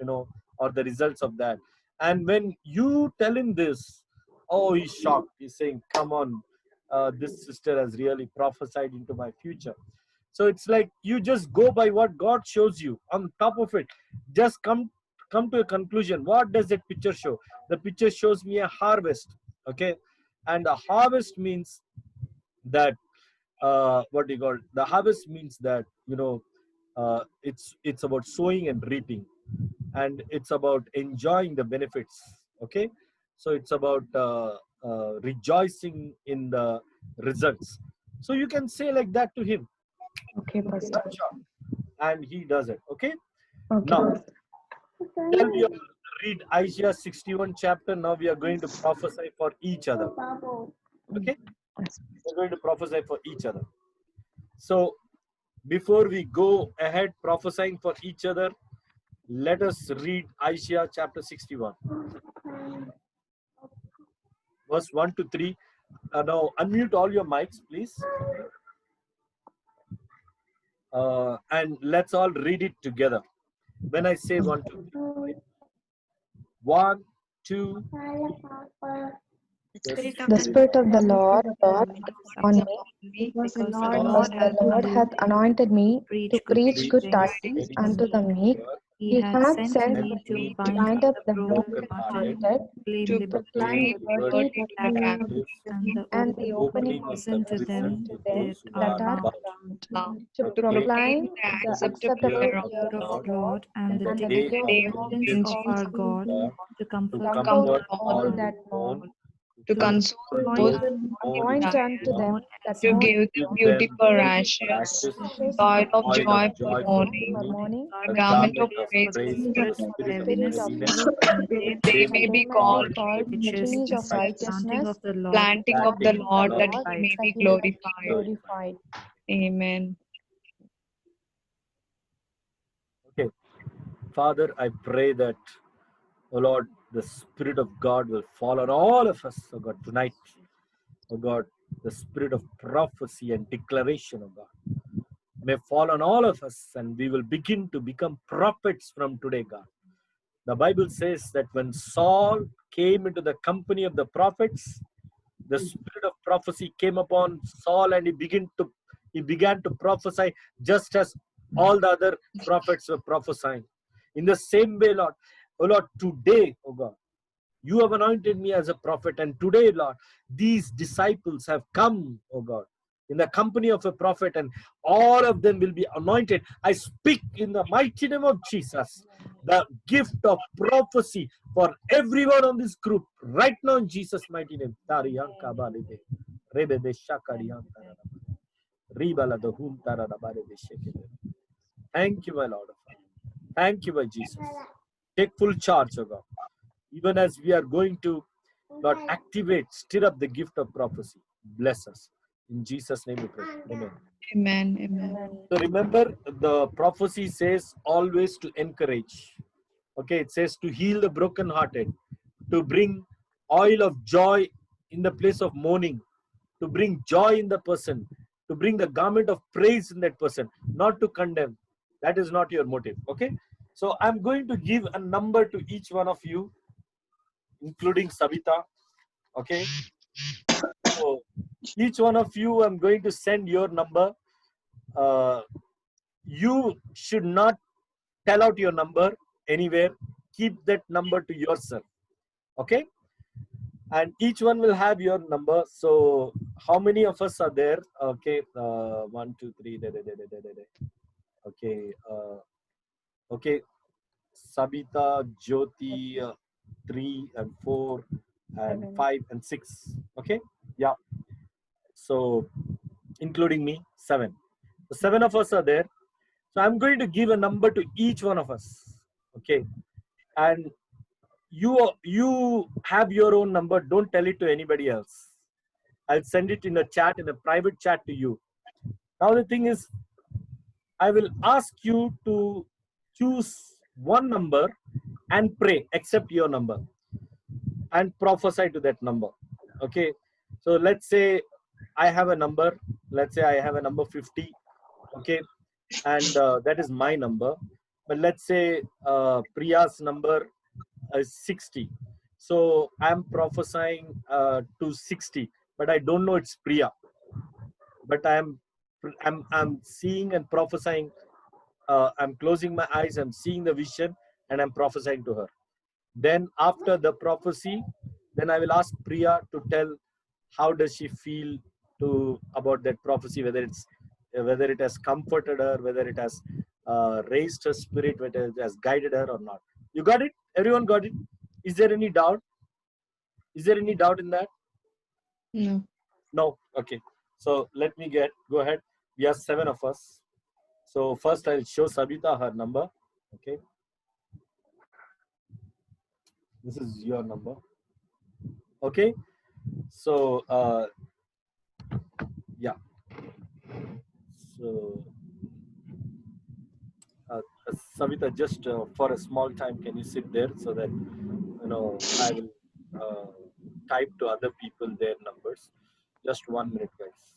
or the results of that. And when you tell him this, oh, he's shocked. He's saying, come on, this sister has really prophesied into my future. So it's like you just go by what God shows you. On top of it, just come to a conclusion. What does that picture show? The picture shows me a harvest. Okay, and a harvest means that what do you call? The harvest means that it's about sowing and reaping, and it's about enjoying the benefits. Okay, so it's about rejoicing in the results. So you can say like that to him. Okay, Pastor. And he does it. Okay. Okay. Now, tell me, read Isaiah 61 chapter. Now we are going to prophesy for each other. Okay. We're going to prophesy for each other. So before we go ahead prophesying for each other, let us read Isaiah chapter 61. Verse 1 to 3. Now unmute all your mics, please. And let's all read it together. When I say 1, 2, 3. 1, 2. The Spirit of the Lord on me, because the Lord hath anointed me to preach good tidings unto the meek. He hath sent me to bind up the brokenhearted, to proclaim liberty to the captives, and the opening of the prison to them that are bound, to proclaim the acceptable year of the Lord, and the day of vengeance of our God, to comfort all that mourn, to console those appoint unto them that to mourn, give them beauty for ashes, oil of joy for mourning, morning, a garment of praise for for the spirit of heaviness, they may be called trees of righteousness, planting of the Lord, that he may be glorified. Amen. Okay. Father, I pray that, oh Lord, the Spirit of God will fall on all of us, oh God, tonight. Oh God, the spirit of prophecy and declaration, oh God, may fall on all of us, and we will begin to become prophets from today, God. The Bible says that when Saul came into the company of the prophets, the spirit of prophecy came upon Saul, and he began to prophesy just as all the other prophets were prophesying. In the same way, Lord, oh Lord, today, oh God, you have anointed me as a prophet, and today, Lord, these disciples have come, oh God, in the company of a prophet, and all of them will be anointed. I speak in the mighty name of Jesus, the gift of prophecy for everyone on this group right now in Jesus' mighty name. Thank you, my Lord. Thank you, my Jesus. Take full charge, oh God. Even as we are going to, Lord, stir up the gift of prophecy. Bless us. In Jesus' name we pray. Amen. Amen. Amen. So remember, the prophecy says always to encourage. Okay, it says to heal the brokenhearted, to bring oil of joy in the place of mourning, to bring joy in the person, to bring the garment of praise in that person, not to condemn. That is not your motive. Okay, so I'm going to give a number to each one of you, including Savita. Okay, so each one of you, I'm going to send your number. You should not tell out your number anywhere. Keep that number to yourself. Okay, and each one will have your number. So how many of us are there? Okay, 1, 2, 3. Okay, okay, Sabita, Jyoti, 3 and 4 and 5 and 6. Okay, yeah. So including me, 7. So 7 of us are there. So I'm going to give a number to each one of us. Okay, and you have your own number. Don't tell it to anybody else. I'll send it in a chat, in a private chat to you. Now the thing is, I will ask you to choose one number and pray, accept your number, and prophesy to that number. Okay, so let's say I have a number. Let's say I have a number 50. Okay, and that is my number. But let's say Priya's number is 60. So I'm prophesying to 60, but I don't know it's Priya. But I'm seeing and prophesying. I'm closing my eyes. I'm seeing the vision, and I'm prophesying to her. Then after the prophecy, then I will ask Priya to tell how does she feel about that prophecy, whether it has comforted her, whether it has raised her spirit, whether it has guided her or not. You got it? Everyone got it? Is there any doubt? Is there any doubt in that? No. No. Okay. So let me go ahead. We are 7 of us. So first I'll show Sabita her number. Okay. This is your number. Okay. So yeah. So Savita, just for a small time, can you sit there so that I will type to other people their numbers. Just 1 minute, guys.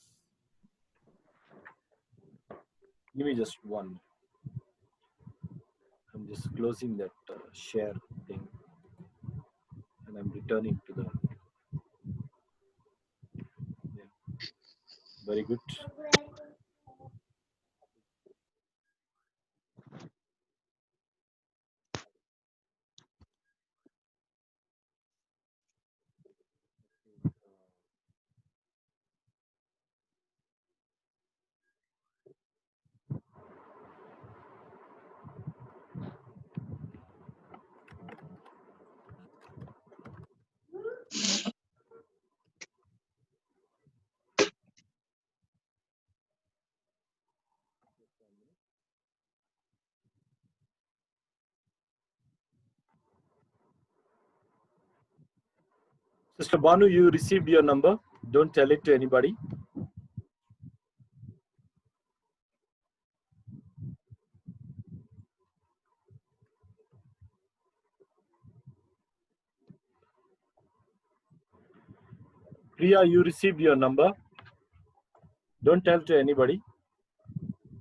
Give me just 1. I'm just closing that share thing, and I'm returning to the. Yeah. Very good. Sister Banu, you received your number. Don't tell it to anybody. Priya, you received your number. Don't tell to anybody.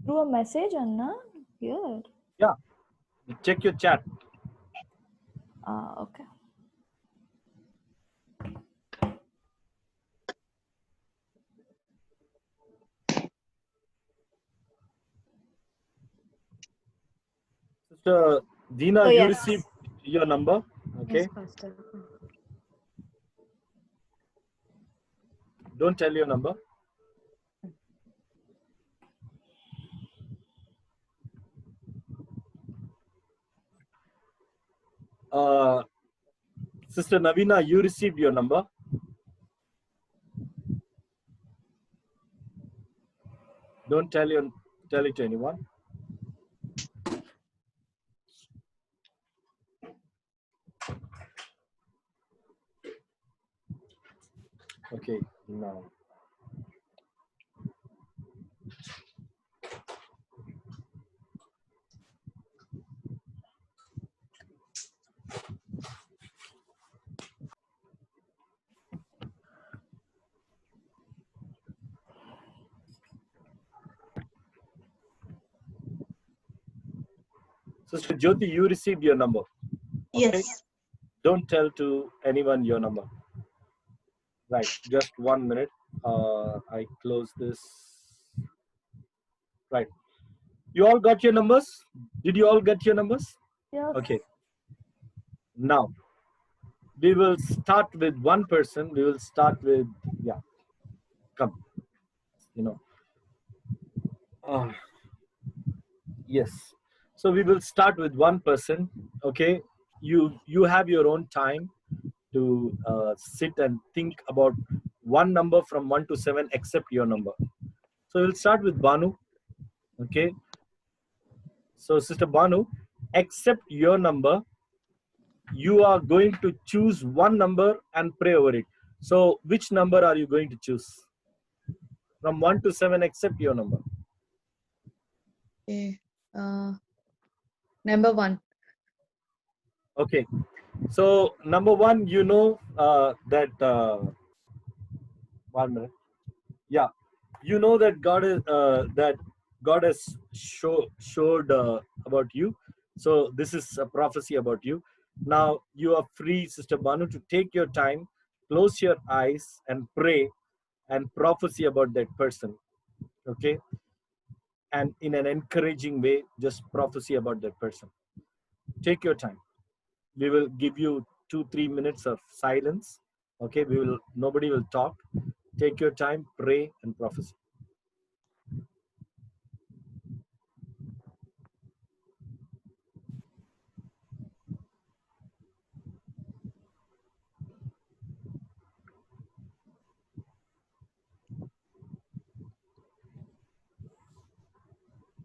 Through a message, Anna? Here. Yeah. Check your chat. Okay. Sister Dina, you yes. received your number. Okay. Yes, Pastor. Don't tell your number. Sister Navina, you received your number. Don't tell it to anyone. Okay, now. Sister Jyoti, you received your number. Okay? Yes. Don't tell to anyone your number. Right, just 1 minute. I close this. Right. You all got your numbers? Did you all get your numbers? Yes. Okay. Now, we will start with one person. We will start with, yeah, come, yes. So we will start with one person, okay? You have your own time to sit and think about one number from 1 to 7, except your number. So we'll start with Banu, okay? So Sister Banu, except your number, you are going to choose one number and pray over it. So which number are you going to choose? From 1 to 7, except your number. Okay. Number 1. Okay. So number 1, you know that 1 minute. Yeah, you know that God has showed about you. So this is a prophecy about you. Now you are free, Sister Banu, to take your time, close your eyes, and pray and prophecy about that person. Okay, and in an encouraging way, just prophecy about that person. Take your time. We will give you 2-3 minutes of silence. Okay, nobody will talk. Take your time, pray and prophesy.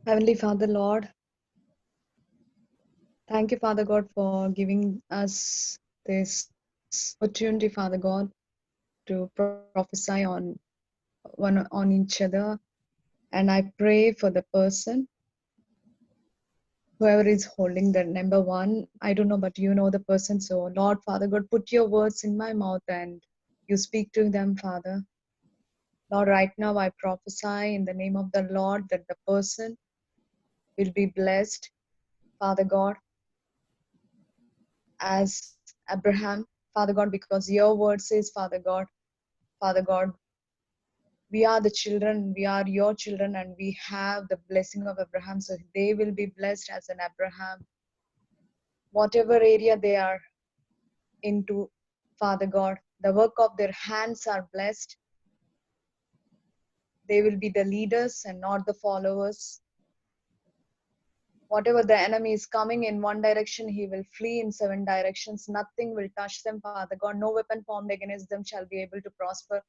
Heavenly Father, Lord, thank you, Father God, for giving us this opportunity, Father God, to prophesy on each other. And I pray for the person, whoever is holding the number 1. I don't know, but you know the person. So, Lord, Father God, put your words in my mouth and you speak to them, Father. Lord, right now I prophesy in the name of the Lord that the person will be blessed, Father God, as Abraham, Father God, because your word says, Father God, we are the children, we are your children, and we have the blessing of Abraham. So they will be blessed as an Abraham. Whatever area they are into, Father God, the work of their hands are blessed. They will be the leaders and not the followers. Whatever the enemy is coming in one direction, he will flee in 7 directions. Nothing will touch them, Father God. No weapon formed against them shall be able to prosper.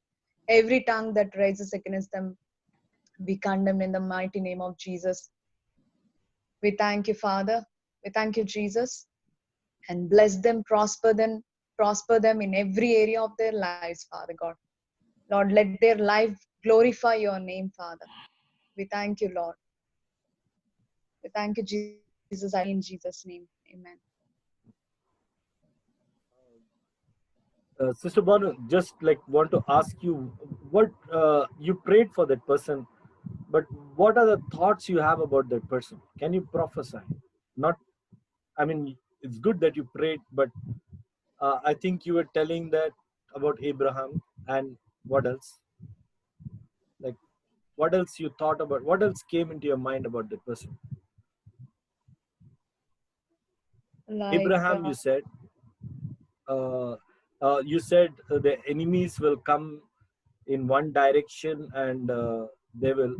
Every tongue that raises against them be condemned in the mighty name of Jesus. We thank you, Father. We thank you, Jesus. And bless them, prosper them in every area of their lives, Father God. Lord, let their life glorify your name, Father. We thank you, Lord. We thank you, Jesus. I in Jesus' name. Amen. Sister Banu, just like want to ask you, what you prayed for that person, but what are the thoughts you have about that person? Can you prophesy? Not, I mean, it's good that you prayed, but I think you were telling that about Abraham, and what else? Like, what else you thought about? What else came into your mind about that person? Like, Abraham, you said. You said the enemies will come in one direction and they will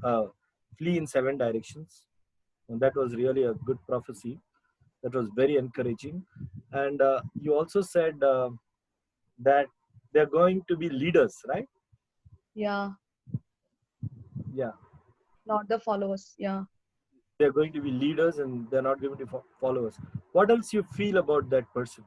flee in 7 directions. And that was really a good prophecy. That was very encouraging. And you also said that they're going to be leaders, right? yeah, Yeah, not the followers. Yeah. they're going to be leaders and they're not going to be followers. What else you feel about that person?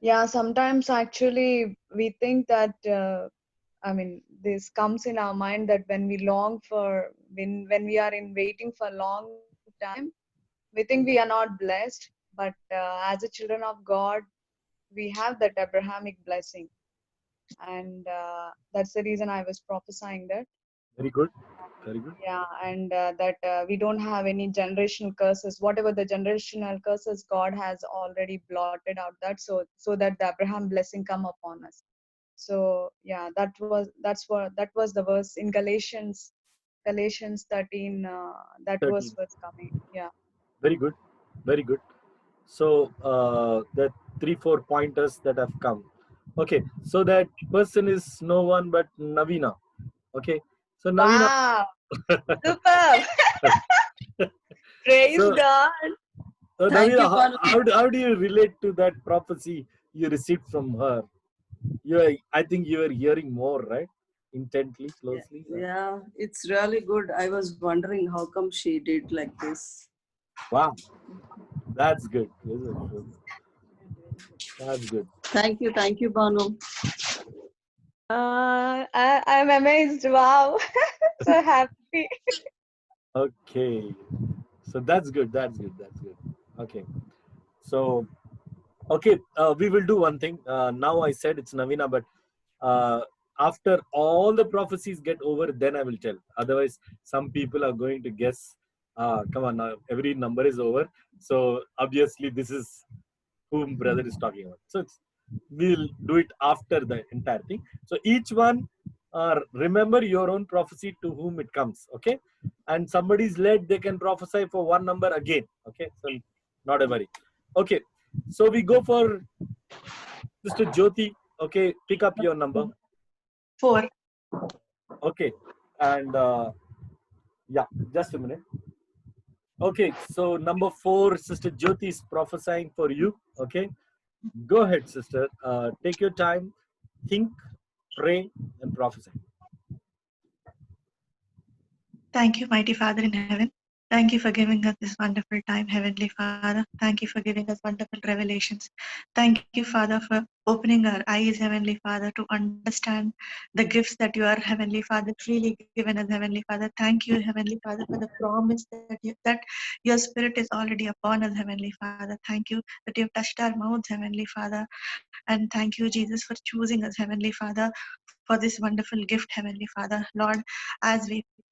Yeah, sometimes actually we think that, I mean, this comes in our mind that when we long for, when we are in waiting for a long time, we think we are not blessed. But as a children of God, we have that Abrahamic blessing. And that's the reason I was prophesying that. Very good. Very good. Yeah, and that we don't have any generational curses. Whatever the generational curses, God has already blotted out that, so that the Abraham blessing come upon us. So yeah, that was the verse in Galatians 13. That 13. verse was coming. Yeah. Very good. Very good. So the 3-4 pointers that have come. Okay, so that person is no one but Navina. Okay, so Navina. Wow. Super. Praise So, God. so Thank Navina, you, Banu. how do you relate to that prophecy you received from her? I think you were hearing more, right? intently, closely? Yeah, it's really good. I was wondering how come she did like this. Wow, that's good. That's good. Thank you, Banu. I'm amazed. Wow. So happy. Okay, so that's good. That's good. That's good. Okay, so okay, we will do one thing. Now I said it's Navina, but after all the prophecies get over, then I will tell. Otherwise, some people are going to guess. Come on, now every number is over. So obviously, this is whom brother is talking about. So we'll do it after the entire thing. So each one, remember your own prophecy to whom it comes. Okay, and somebody's led, they can prophesy for one number again. Okay, so not a worry. Okay, so we go for Mr. Jyoti. Okay, pick up your number. 4. Okay, and yeah, just a minute. Okay, so number 4, Sister Jyoti is prophesying for you. Okay, go ahead, sister. Take your time, think, pray, and prophesy. Thank you, mighty Father in heaven. Thank you for giving us this wonderful time, Heavenly Father. Thank you for giving us wonderful revelations. Thank you, Father, for opening our eyes, Heavenly Father, to understand the gifts that you are, Heavenly Father, freely given us, Heavenly Father. Thank you, Heavenly Father, for the promise that your Spirit is already upon us, Heavenly Father. Thank you that you have touched our mouths, Heavenly Father. And thank you, Jesus, for choosing us, Heavenly Father, for this wonderful gift, Heavenly Father. Lord,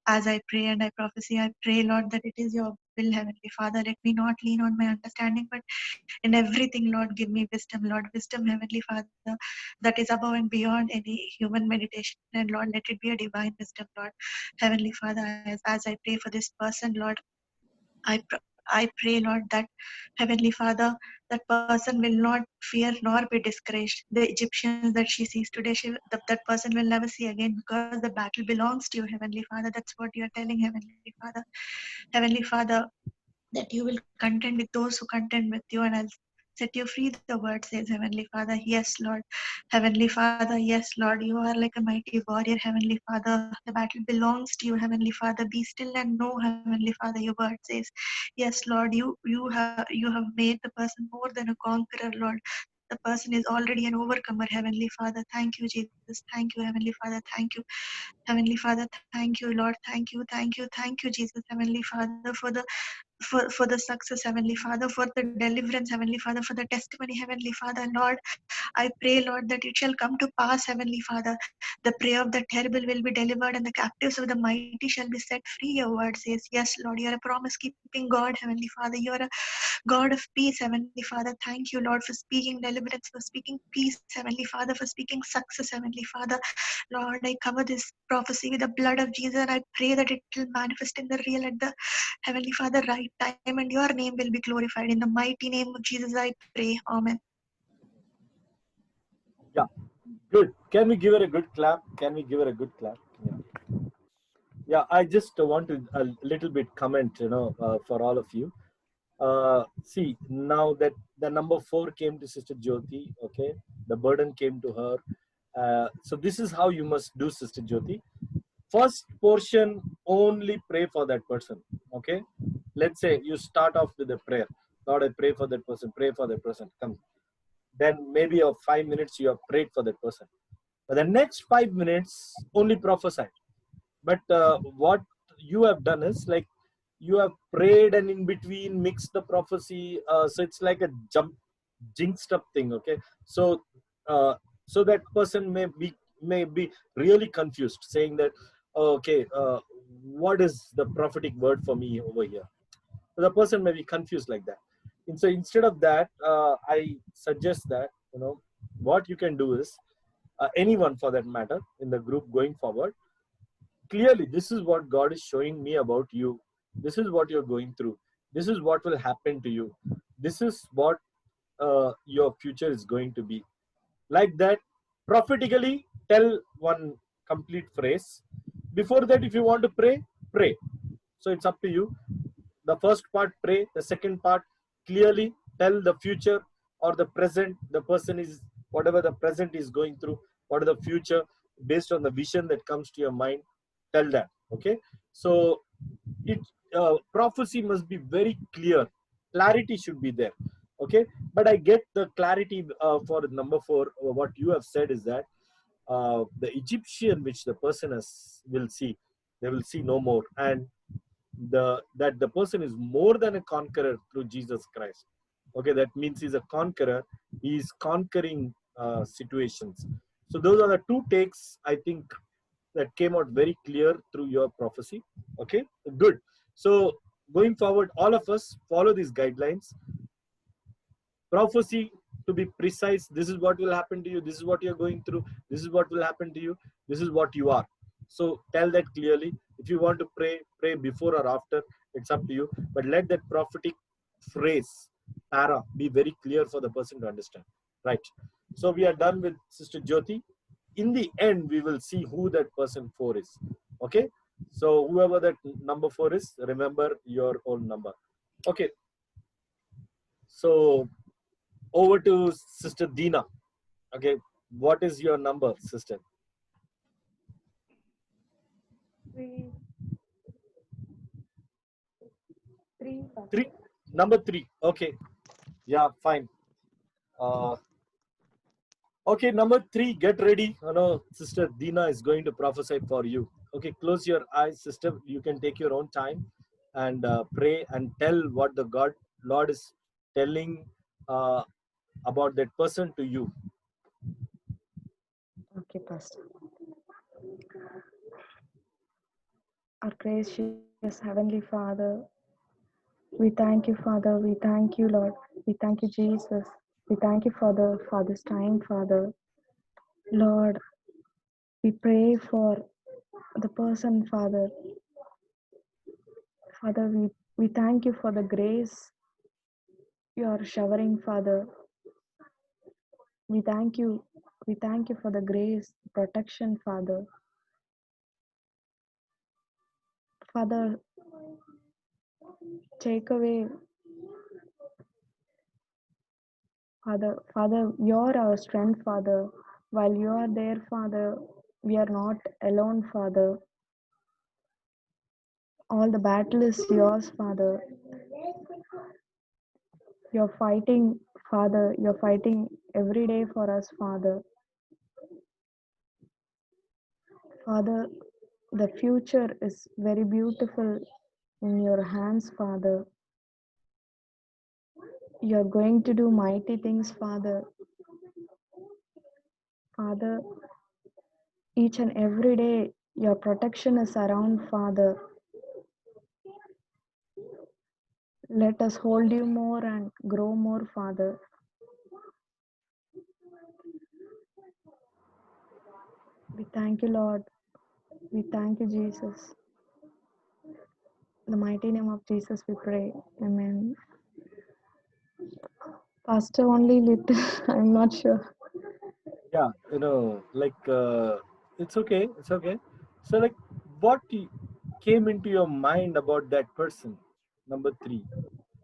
as I pray and I prophesy, I pray, Lord, that it is your will, Heavenly Father. Let me not lean on my understanding, but in everything, Lord, give me wisdom, Lord. Wisdom, Heavenly Father, that is above and beyond any human meditation. And Lord, let it be a divine wisdom, Lord. Heavenly Father, as I pray for this person, Lord, I pray, Lord, that Heavenly Father, that person will not fear nor be discouraged. The Egyptians that she sees today, that person will never see again, because the battle belongs to you, Heavenly Father. That's what you are telling, Heavenly Father. Heavenly Father, that you will contend with those who contend with you, and I'll set you free, the word says, Heavenly Father. Yes, Lord. Heavenly Father, yes, Lord, you are like a mighty warrior, Heavenly Father. The battle belongs to you, Heavenly Father. Be still and know, Heavenly Father, your word says. Yes, Lord, you have made the person more than a conqueror, Lord. The person is already an overcomer, Heavenly Father. Thank you, Jesus. Thank you, Heavenly Father. Thank you, Heavenly Father. Thank you, Lord. Thank you, Jesus, Heavenly Father, for the success, Heavenly Father, for the deliverance, Heavenly Father, for the testimony, Heavenly Father. Lord, I pray, Lord, that it shall come to pass, Heavenly Father. The prayer of the terrible will be delivered, and the captives of the mighty shall be set free. Your word says, yes, Lord, you are a promise keeping God, Heavenly Father. You are a God of peace, Heavenly Father. Thank you, Lord, for speaking deliverance, for speaking peace, Heavenly Father, for speaking success, Heavenly Father. Lord, I cover this prophecy with the blood of Jesus, and I pray that it will manifest in the real at the Heavenly Father right time, and your name will be glorified. In the mighty name of Jesus, I pray. Amen. Yeah, good. Can we give her a good clap? Can we give her a good clap? Yeah. Yeah, I just want to a little bit comment, for all of you. See, now that the number 4 came to Sister Jyoti, okay, the burden came to her. So this is how you must do, Sister Jyoti. First portion, only pray for that person. Okay, let's say you start off with a prayer. Lord, I pray for that person. Pray for that person. Come. Then maybe of 5 minutes you have prayed for that person. But the next 5 minutes only prophesy. But what you have done is like you have prayed and in between mixed the prophecy. So it's like a jinxed up thing. Okay, so so that person may be really confused, saying that, okay, what is the prophetic word for me over here? So the person may be confused like that. And so instead of that, I suggest that what you can do is, anyone for that matter in the group going forward, clearly this is what God is showing me about you. This is what you're going through. This is what will happen to you. This is what your future is going to be. Like that, prophetically tell one complete phrase. Before that, if you want to pray, pray. So it's up to you. The first part, pray. The second part, clearly tell the future or the present. The person is, whatever the present is going through, what is the future. based on the vision that comes to your mind, tell that. Okay, so it prophecy must be very clear. Clarity should be there. Okay, but I get the clarity for number 4. What you have said is that the Egyptian which the person will see, they will see no more, and that the person is more than a conqueror through Jesus Christ. Okay, that means he's a conqueror. He's conquering situations. So those are the 2 takes, I think, that came out very clear through your prophecy. Okay, good. So going forward, all of us follow these guidelines. Prophecy, to be precise, this is what will happen to you, this is what you're going through, this is what will happen to you, this is what you are. So tell that clearly. If you want to pray before or after, it's up to you, but let that prophetic phrase, para, be very clear for the person to understand. Right. So we are done with Sister Jyoti. In the end, we will see who that person 4 is. Okay, so whoever that number 4 is, remember your own number. Okay, so over to Sister Dina. Okay, what is your number, sister? 3. 3. Number 3. Okay, yeah, fine. Okay, number 3, get ready. Sister Dina is going to prophesy for you. Okay, close your eyes, sister. You can take your own time and pray and tell what the Lord is telling about that person to you. Okay, Pastor. Our gracious Heavenly Father, we thank you, Father. We thank you, Lord. We thank you, Jesus. We thank you for this time, Father. Lord, we pray for the person, Father. Father, we thank you for the grace you are showering, Father. We thank you. We thank you for the grace, protection, Father. Father, take away, Father, you're our strength, Father. While you are there, Father, we are not alone, Father. All the battle is yours, Father. You're fighting, Father. You're fighting every day for us, Father. Father, the future is very beautiful in your hands, Father. You're going to do mighty things, Father. Father, each and every day, your protection is around, Father. Let us hold you more and grow more, Father. We thank you, Lord. We thank you, Jesus. In the mighty name of Jesus, we pray. Amen. Pastor, only little. I'm not sure. Yeah, it's okay. It's okay. So, like, what came into your mind about that person, number 3?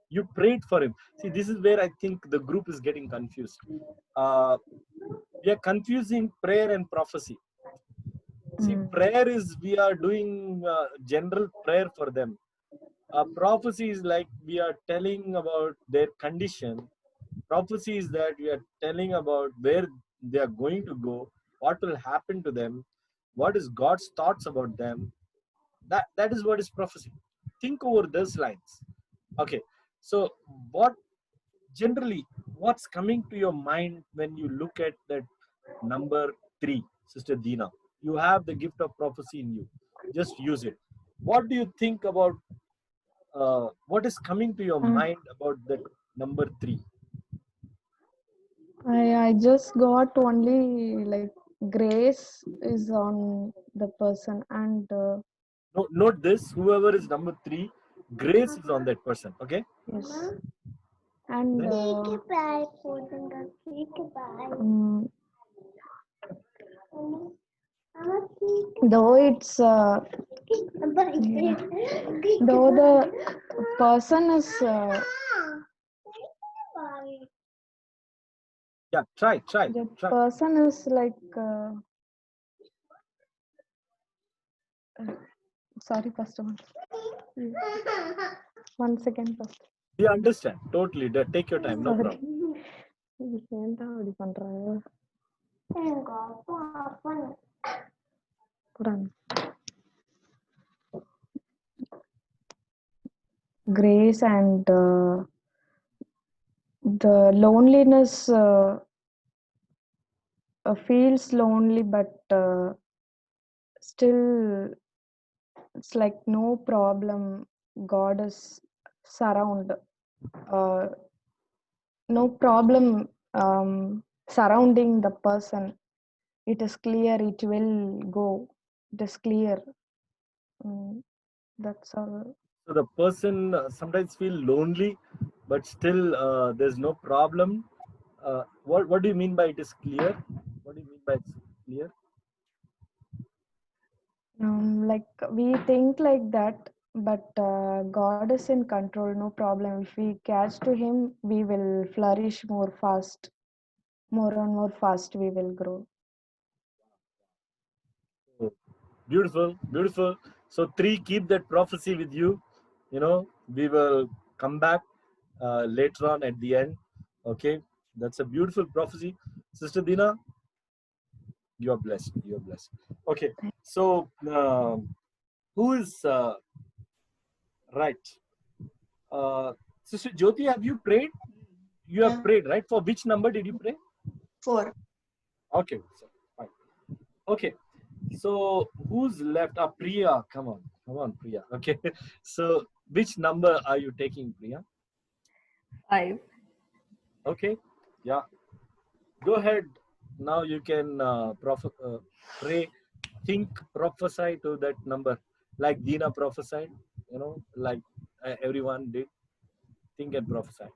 You prayed for him. See, this is where I think the group is getting confused. We are confusing prayer and prophecy. See, prayer is we are doing general prayer for them. Prophecy is like we are telling about their condition. Prophecy is that we are telling about where they are going to go, what will happen to them, what is God's thoughts about them. That is what is prophecy. Think over those lines. Okay, so what's coming to your mind when you look at that number 3, Sister Dina? You have the gift of prophecy in you. Just use it. What do you think about what is coming to your mind about that number 3? I just got only like grace is on the person and Note this, whoever is number 3, grace is on that person. Okay. yes, and though it's though the person is Yeah, try. the person is like Sorry, Pastor. One second, Pastor. We understand totally. Take your time, no Sorry. problem. ஏன்டா அப்படி பண்றாங்க? புறாங்க. Grace and the loneliness feels lonely, but still it's like no problem. God is surround. No problem surrounding the person. It is clear. It will go. It is clear. That's all. So the person sometimes feel lonely, but still there's no problem. What do you mean by it is clear? What do you mean by it's clear? Like we think like that, but God is in control. No problem. If we catch to Him, we will flourish more fast. More and more fast, we will grow. Oh, beautiful, beautiful. So 3, keep that prophecy with you. You know, we will come back later on at the end. Okay, that's a beautiful prophecy. Sister Dina, you are blessed. You are blessed. Okay, so who is right? Sister Jyoti, have you prayed? You have prayed, right? For which number did you pray? 4. Okay, so fine. Okay, so who's left? Priya, come on, Priya. Okay, so which number are you taking, Priya? 5. Okay, yeah. Go ahead. Now you can pray, think, prophesy to that number, like Dina prophesied. You know, like everyone did. Think and prophesy.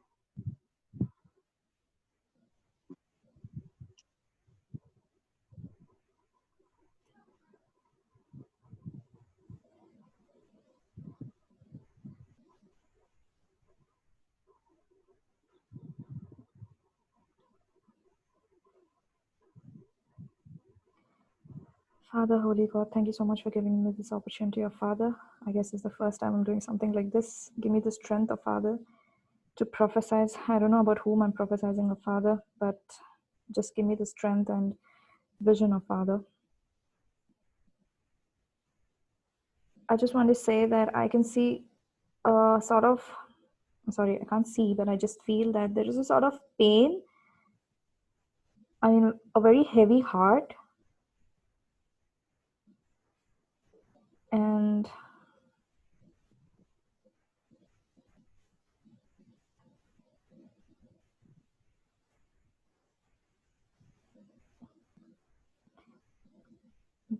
Father, Holy God, thank you so much for giving me this opportunity, of Father. I guess it's the first time I'm doing something like this. Give me the strength, of Father, to prophesize. I don't know about whom I'm prophesying, of Father, but just give me the strength and vision, of Father. I just want to say that I can see a sort of, I'm sorry, I can't see, but I just feel that there is a sort of pain. I mean, a very heavy heart. And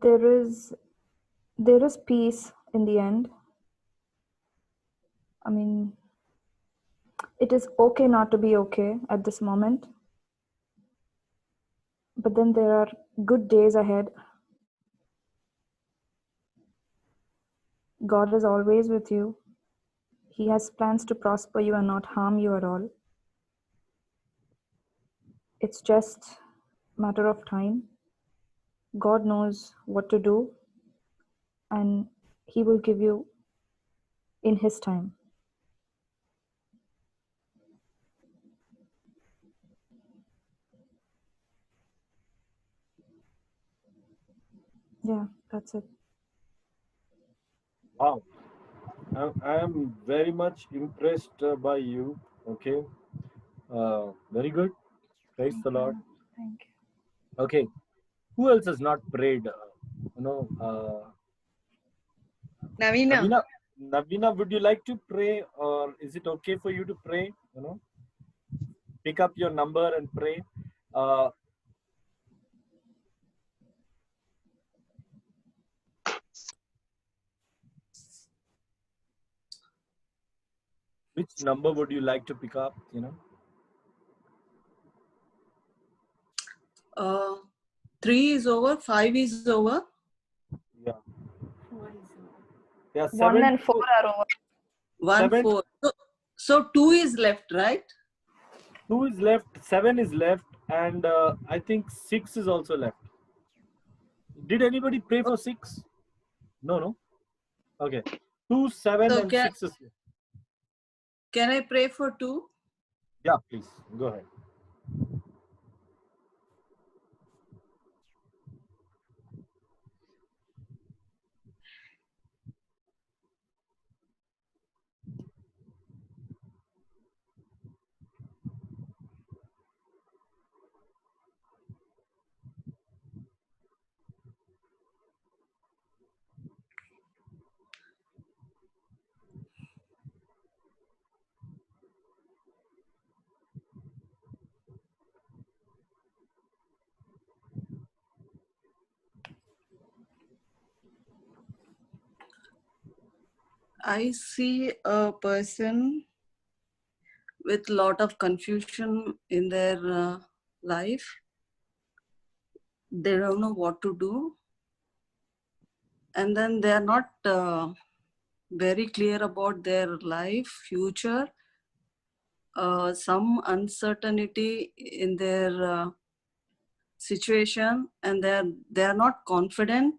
there is peace in the end. I mean, it is okay not to be okay at this moment, but then there are good days ahead. God is always with you. He has plans to prosper you and not harm you at all. It's just a matter of time. God knows what to do, and He will give you in His time. Yeah, that's it. Wow, I am very much impressed by you. Okay, very good. Praise the Lord. Thank you. Okay, who else has not prayed? Navina. Navina, would you like to pray, or is it okay for you to pray? Pick up your number and pray. Which number would you like to pick up? 3 is over, 5 is over. Yeah. Yeah. 1 and 4 are over. 1, 4. So 2 is left, right? 2 is left, 7 is left, and I think 6 is also left. Did anybody pray for 6? No. Okay. 2, 7, So and 6 is here. can I pray for 2? Yeah, please go ahead. I see a person with lot of confusion in their life. They don't know what to do. And then they are not very clear about their life, future. Some uncertainty in their situation, and they are not confident.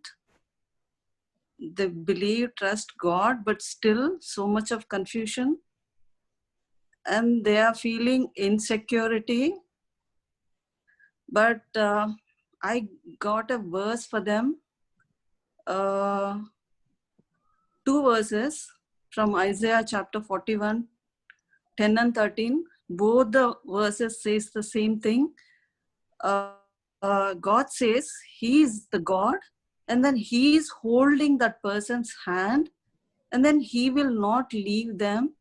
They believe, trust God, but still so much of confusion. And they are feeling insecurity. But I got a verse for them. 2 verses from Isaiah chapter 41, 10 and 13. Both the verses says the same thing. God says he is the God, and then he is holding that person's hand, and then he will not leave them.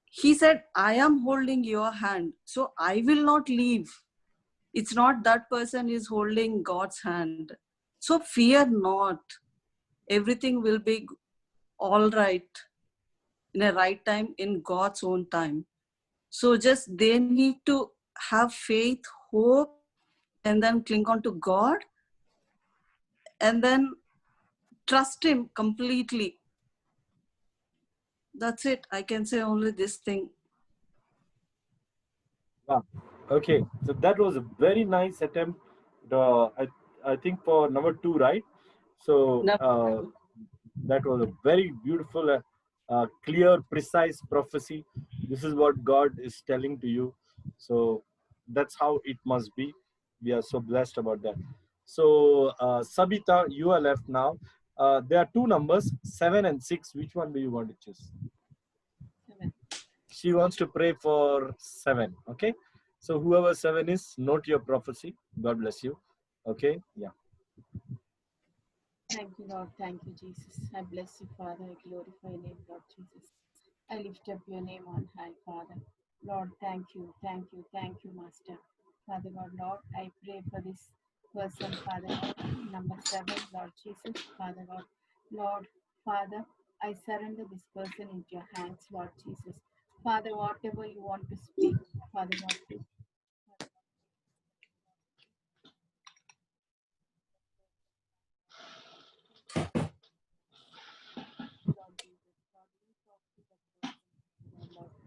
He said, I am holding your hand, so I will not leave. It's not that person is holding God's hand. So fear not. Everything will be all right in a right time, in God's own time. So just they need to have faith, hope, and then cling on to God, and then trust him completely. That's it. I can say only this thing. Wow. Okay, so that was a very nice attempt. I think for number 2, right? So that was a very beautiful, clear, precise prophecy. This is what God is telling to you. So that's how it must be. We are so blessed about that. So Sabita, you are left now. There are 2 numbers, 7 and 6. Which one do you want to choose? 7. She wants to pray for 7. Okay. So whoever 7 is, note your prophecy. God bless you. Okay. Yeah. Thank you, Lord. Thank you, Jesus. I bless you, Father. I glorify your name, Lord Jesus. I lift up your name on high, Father. Lord, thank you, thank you, thank you, Master. Father God, Lord, I pray for this person, Father God, number 7, Lord Jesus, Father God. Lord, Father, I surrender this person into your hands, Lord Jesus. Father, whatever you want to speak, Father God, please.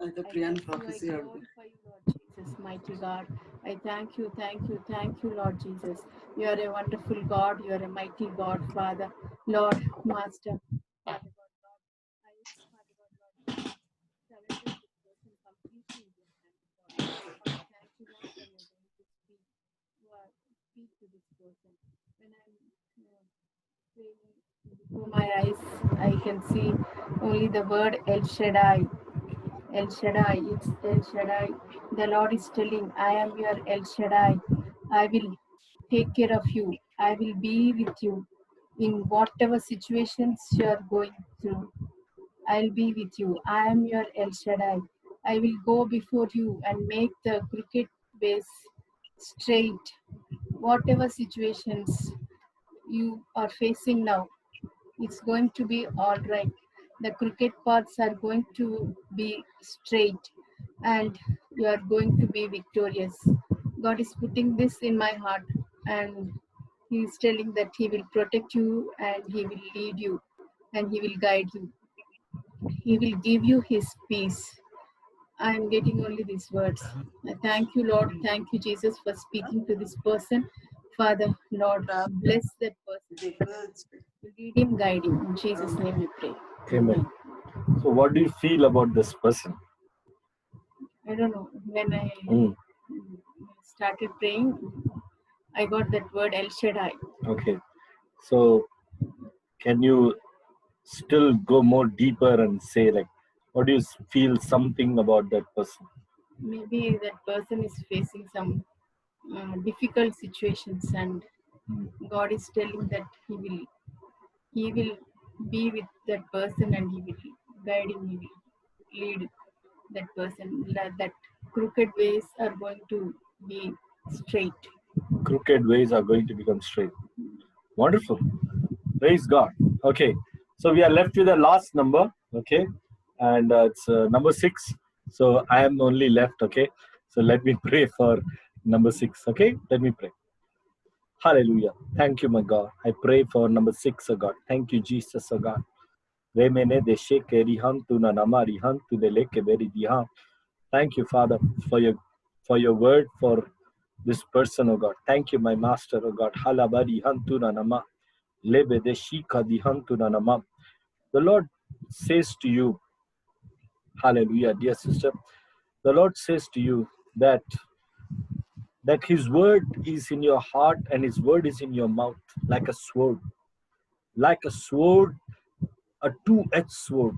The I Priyan bless you, I prophecy. glorify you, Lord Jesus, mighty God. I thank you, Lord Jesus. You are a wonderful God, you are a mighty God, Father, Lord, Master, Father God, Lord. I, Father God, Lord, surrender this person completely in your hands, Lord. Lord, thank you, Lord, when you're going to speak. Speak to this person. When I'm praying before my eyes, I can see only the word El Shaddai. El Shaddai, it's El Shaddai. The Lord is telling, I am your El Shaddai. I will take care of you. I will be with you in whatever situations you are going through. I'll be with you. I am your El Shaddai. I will go before you and make the crooked ways straight. Whatever situations you are facing now, it's going to be all right. The crooked paths are going to be straight and you are going to be victorious. God is putting this in my heart and he is telling that he will protect you and he will lead you and he will guide you. He will give you his peace. I am getting only these words. I thank you, Lord. Thank you, Jesus, for speaking to this person. Father, Lord, bless that person. Lead him, guide him. In Jesus' name we pray. Amen. So what do you feel about this person? I don't know. When I Mm. started praying, I got that word El Shaddai. Okay. So can you still go more deeper and say, like, what do you feel something about that person? Maybe that person is facing some difficult situations, and God is telling that He will be with that person, and He will guide him. He will lead that person. That crooked ways are going to be straight. Crooked ways are going to become straight. Wonderful. Praise God. Okay. So we are left with the last number. Okay. And it's number 6. So I am only left. Okay. So let me pray for number 6. Okay. Let me pray. Hallelujah. Thank you, my God. I pray for number 6, oh God. Thank you, Jesus, oh God. Remene deshe ke rihan tu na nama rihan tu de leke beri dihan. Thank you, Father, for your word for this person, oh God. Thank you, my master, oh God. Halabari hantu na nama. Lebe deshi kadi hantu na nama. The Lord says to you, hallelujah, dear sister. The Lord says to you that His word is in your heart and His word is in your mouth like a sword. Like a sword, a two-edged sword.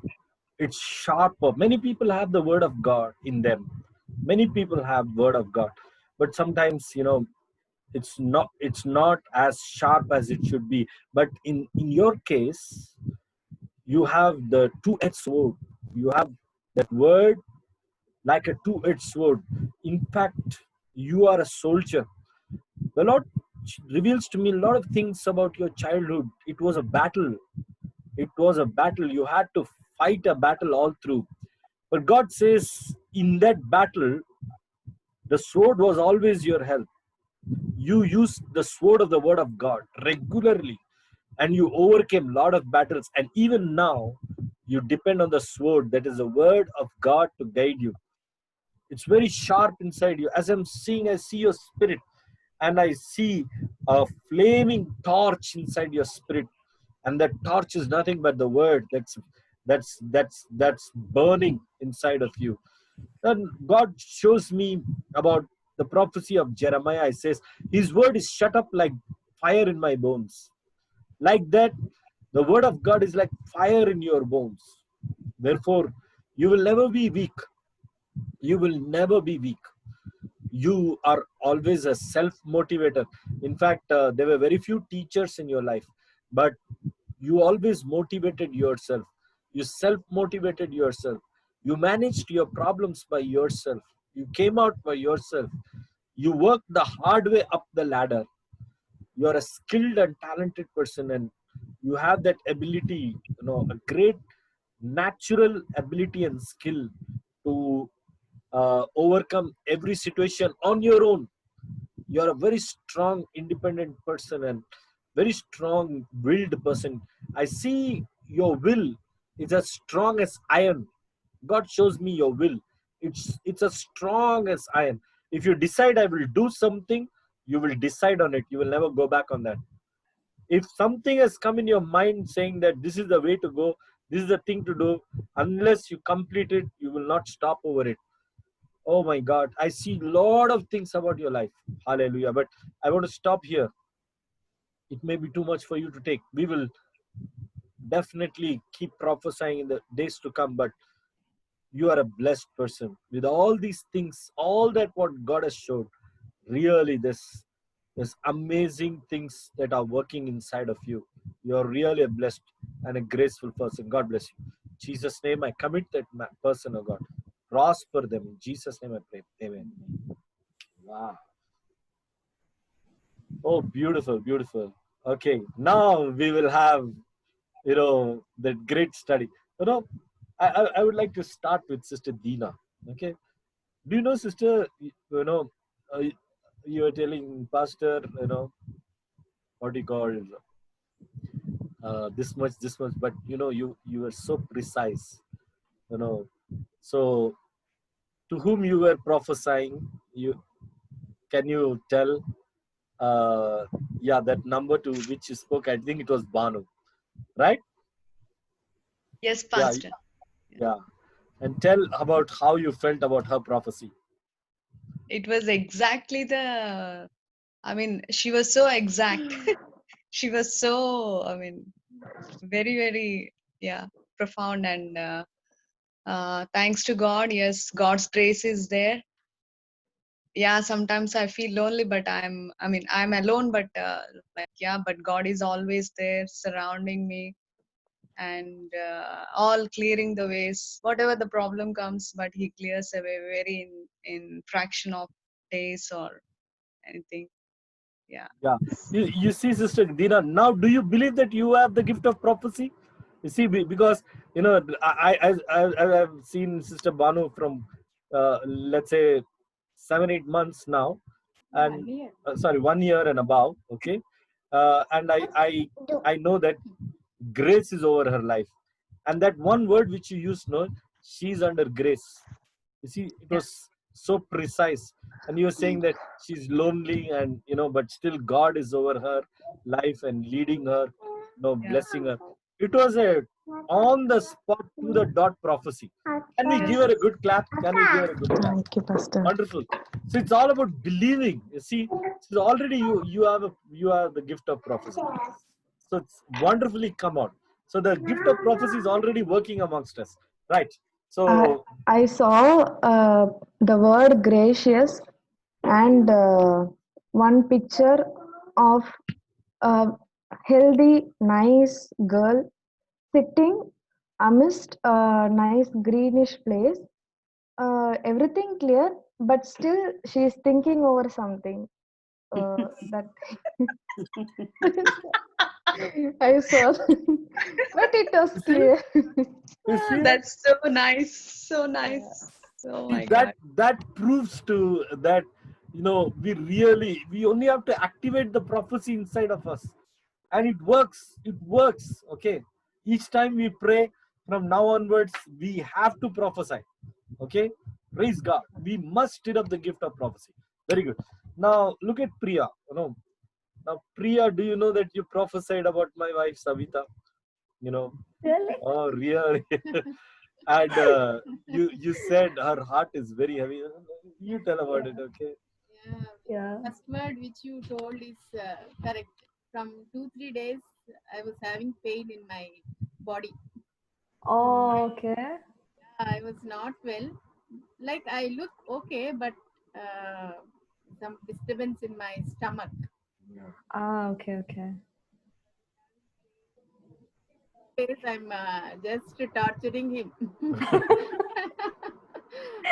It's sharper. Many people have the word of God in them. Many people have word of God. But sometimes, it's not as sharp as it should be. But in your case, you have the two-edged sword. You have that word like a two-edged sword. In fact, you are a soldier. The Lord reveals to me a lot of things about your childhood. It was a battle. It was a battle. You had to fight a battle all through. But God says, in that battle, the sword was always your help. You used the sword of the word of God regularly, and you overcame a lot of battles. And even now, you depend on the sword that is the word of God to guide you. It's very sharp inside you. As I'm seeing, I see your spirit, and I see a flaming torch inside your spirit. And that torch is nothing but the word that's burning inside of you. And God shows me about the prophecy of Jeremiah. It says, His word is shut up like fire in my bones. Like that, the word of God is like fire in your bones. Therefore, you will never be weak. You will never be weak. You are always a self-motivator. In fact, there were very few teachers in your life, but you always motivated yourself. You self-motivated yourself. You managed your problems by yourself. You came out by yourself. You worked the hard way up the ladder. You are a skilled and talented person, and you have that ability, a great natural ability and skill to overcome every situation on your own. You are a very strong, independent person and very strong willed person. I see your will is as strong as iron. God shows me your will. It's as strong as iron. If you decide I will do something, you will decide on it. You will never go back on that. If something has come in your mind saying that this is the way to go, this is the thing to do, unless you complete it, you will not stop over it. Oh my God, I see a lot of things about your life. Hallelujah. But I want to stop here. It may be too much for you to take. We will definitely keep prophesying in the days to come, but you are a blessed person. With all these things, all that what God has showed, really there's amazing things that are working inside of you. You're really a blessed and a graceful person. God bless you. In Jesus' name, I commit that person, oh God. Prosper them. In Jesus' name I pray. Amen. Wow. Oh, beautiful, beautiful. Okay, now we will have, that great study. I would like to start with Sister Dina. Okay. Do you know, Sister, uh, you were telling Pastor, what do you call it? This much, but you were so precise, So, to whom you were prophesying, can you tell? Yeah, that number to which you spoke, I think it was Banu. right? Yes, Yeah, Pastor. yeah. And tell about how you felt about her prophecy. It was exactly the, I mean, she was so exact. She was so, I mean, very, very, yeah, profound. And thanks to God, yes, God's grace is there. Yeah, sometimes I feel lonely, but I'm alone, but like, yeah, but God is always there surrounding me and all clearing the ways. Whatever the problem comes, but He clears away very in fraction of days or anything. Yeah. Yeah. You see, Sister Dina, now do you believe that you have the gift of prophecy? You see, because, you know, I've seen Sister Banu from, let's say, 7-8 months now, and 1 year. sorry, 1 year and above. Okay. And I know that grace is over her life. And that one word which you used, no, she's under grace. You see, it was so precise. And you were saying that she's lonely, and but still God is over her life and leading her, blessing her. It was a on the spot, to the dot prophecy. Can we give her a good clap? Can we give her a good clap? Thank you, Pastor. Wonderful. So it's all about believing. You see, so already you have the gift of prophecy. So it's wonderfully come out. So the gift of prophecy is already working amongst us, right? So I saw the word gracious and one picture of a healthy, nice girl sitting amidst a nice greenish place. Everything clear, but still she's thinking over something. That I saw, but it was clear. you see, That's so nice. So nice. Oh my God. that proves to that we only have to activate the prophecy inside of us, and it works. Okay, each time we pray from now onwards, we have to prophesy. Okay, praise God. We must stir up the gift of prophecy. Very good. Now look at Priya. Now Priya, do you know that you prophesied about my wife Savita? Really? Oh, really? And you said her heart is very heavy. You tell about it, okay? Yeah. First word which you told is correct. From 2-3 days, I was having pain in my body. Oh, okay. I was not well. Like I look okay, but some disturbance in my stomach. Ah, okay, okay. Days I'm just torturing him.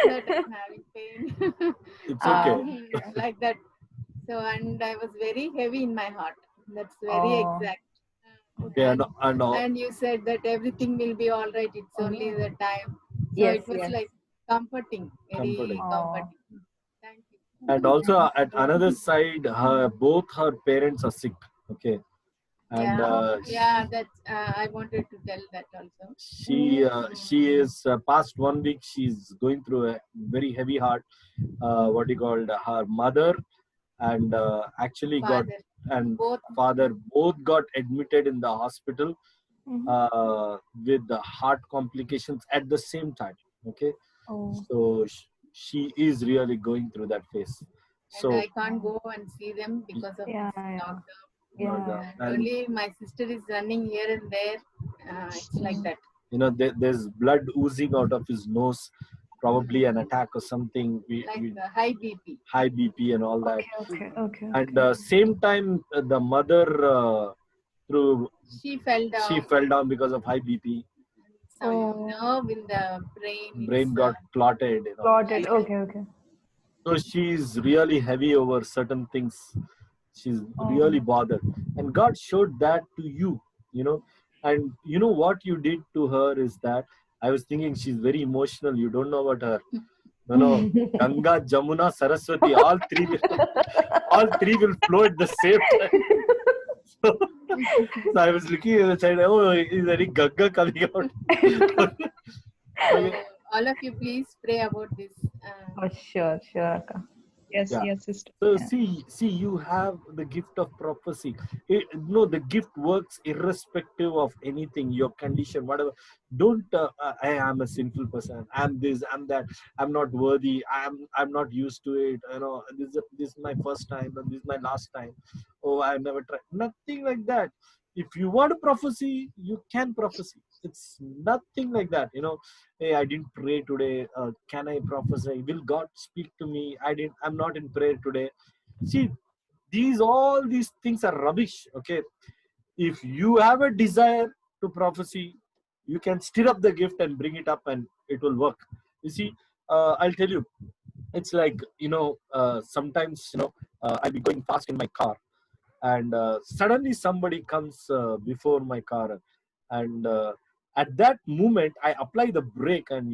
That I'm having pain. It's okay. Like that. So, and I was very heavy in my heart. That's very Oh. exact. Okay, And you said that everything will be all right. It's only the time. So Yes, it was yes. like comforting, very Comforting. comforting. Thank you. And also at another side, both her parents are sick. Okay, and Yeah, that's I wanted to tell that also. she is past 1 week. She's going through a very heavy heart. What you called her mother, and actually got Father, and both. father both got admitted in the hospital with the heart complications at the same time. Okay, Oh. so she is really going through that phase. And So I can't go and see them because of Yeah, this yeah. lockdown. Yeah. And only my sister is running here and there. It's like that. there's blood oozing out of his nose, probably an attack or something. Like high BP. High BP and all that. Okay. And same time, the mother through She fell down. she fell down because of high BP. Some nerve in the brain. Brain got clotted. Got it. Okay. So she's really heavy over certain things. She's really bothered, and God showed that to you. And you know what you did to her is that I was thinking she's very emotional. You don't know about her. No, Ganga, Jamuna, Saraswati, all three will flow at the same time. So I was looking at the side. Oh, is any Ganga coming out? So all of you, please pray about this. Oh, sure, Akka. Yes, Yeah. yes, sister. So Yeah. see, you have the gift of prophecy. No, the gift works irrespective of anything, your condition, whatever. Don't I am a sinful person. I'm this. I'm that. I'm not worthy. I'm not used to it. You know, this is my first time and this is my last time. Oh, I never tried. Nothing like that. If you want a prophecy, you can prophesy. It's nothing like that. You know, hey, I didn't pray today. Can I prophesy? Will God speak to me? I'm not in prayer today. See, all these things are rubbish. Okay, if you have a desire to prophecy, you can stir up the gift and bring it up, and it will work. You see, I'll tell you, it's like, sometimes, I'll be going fast in my car, and suddenly somebody comes before my car, and at that moment I apply the brake, and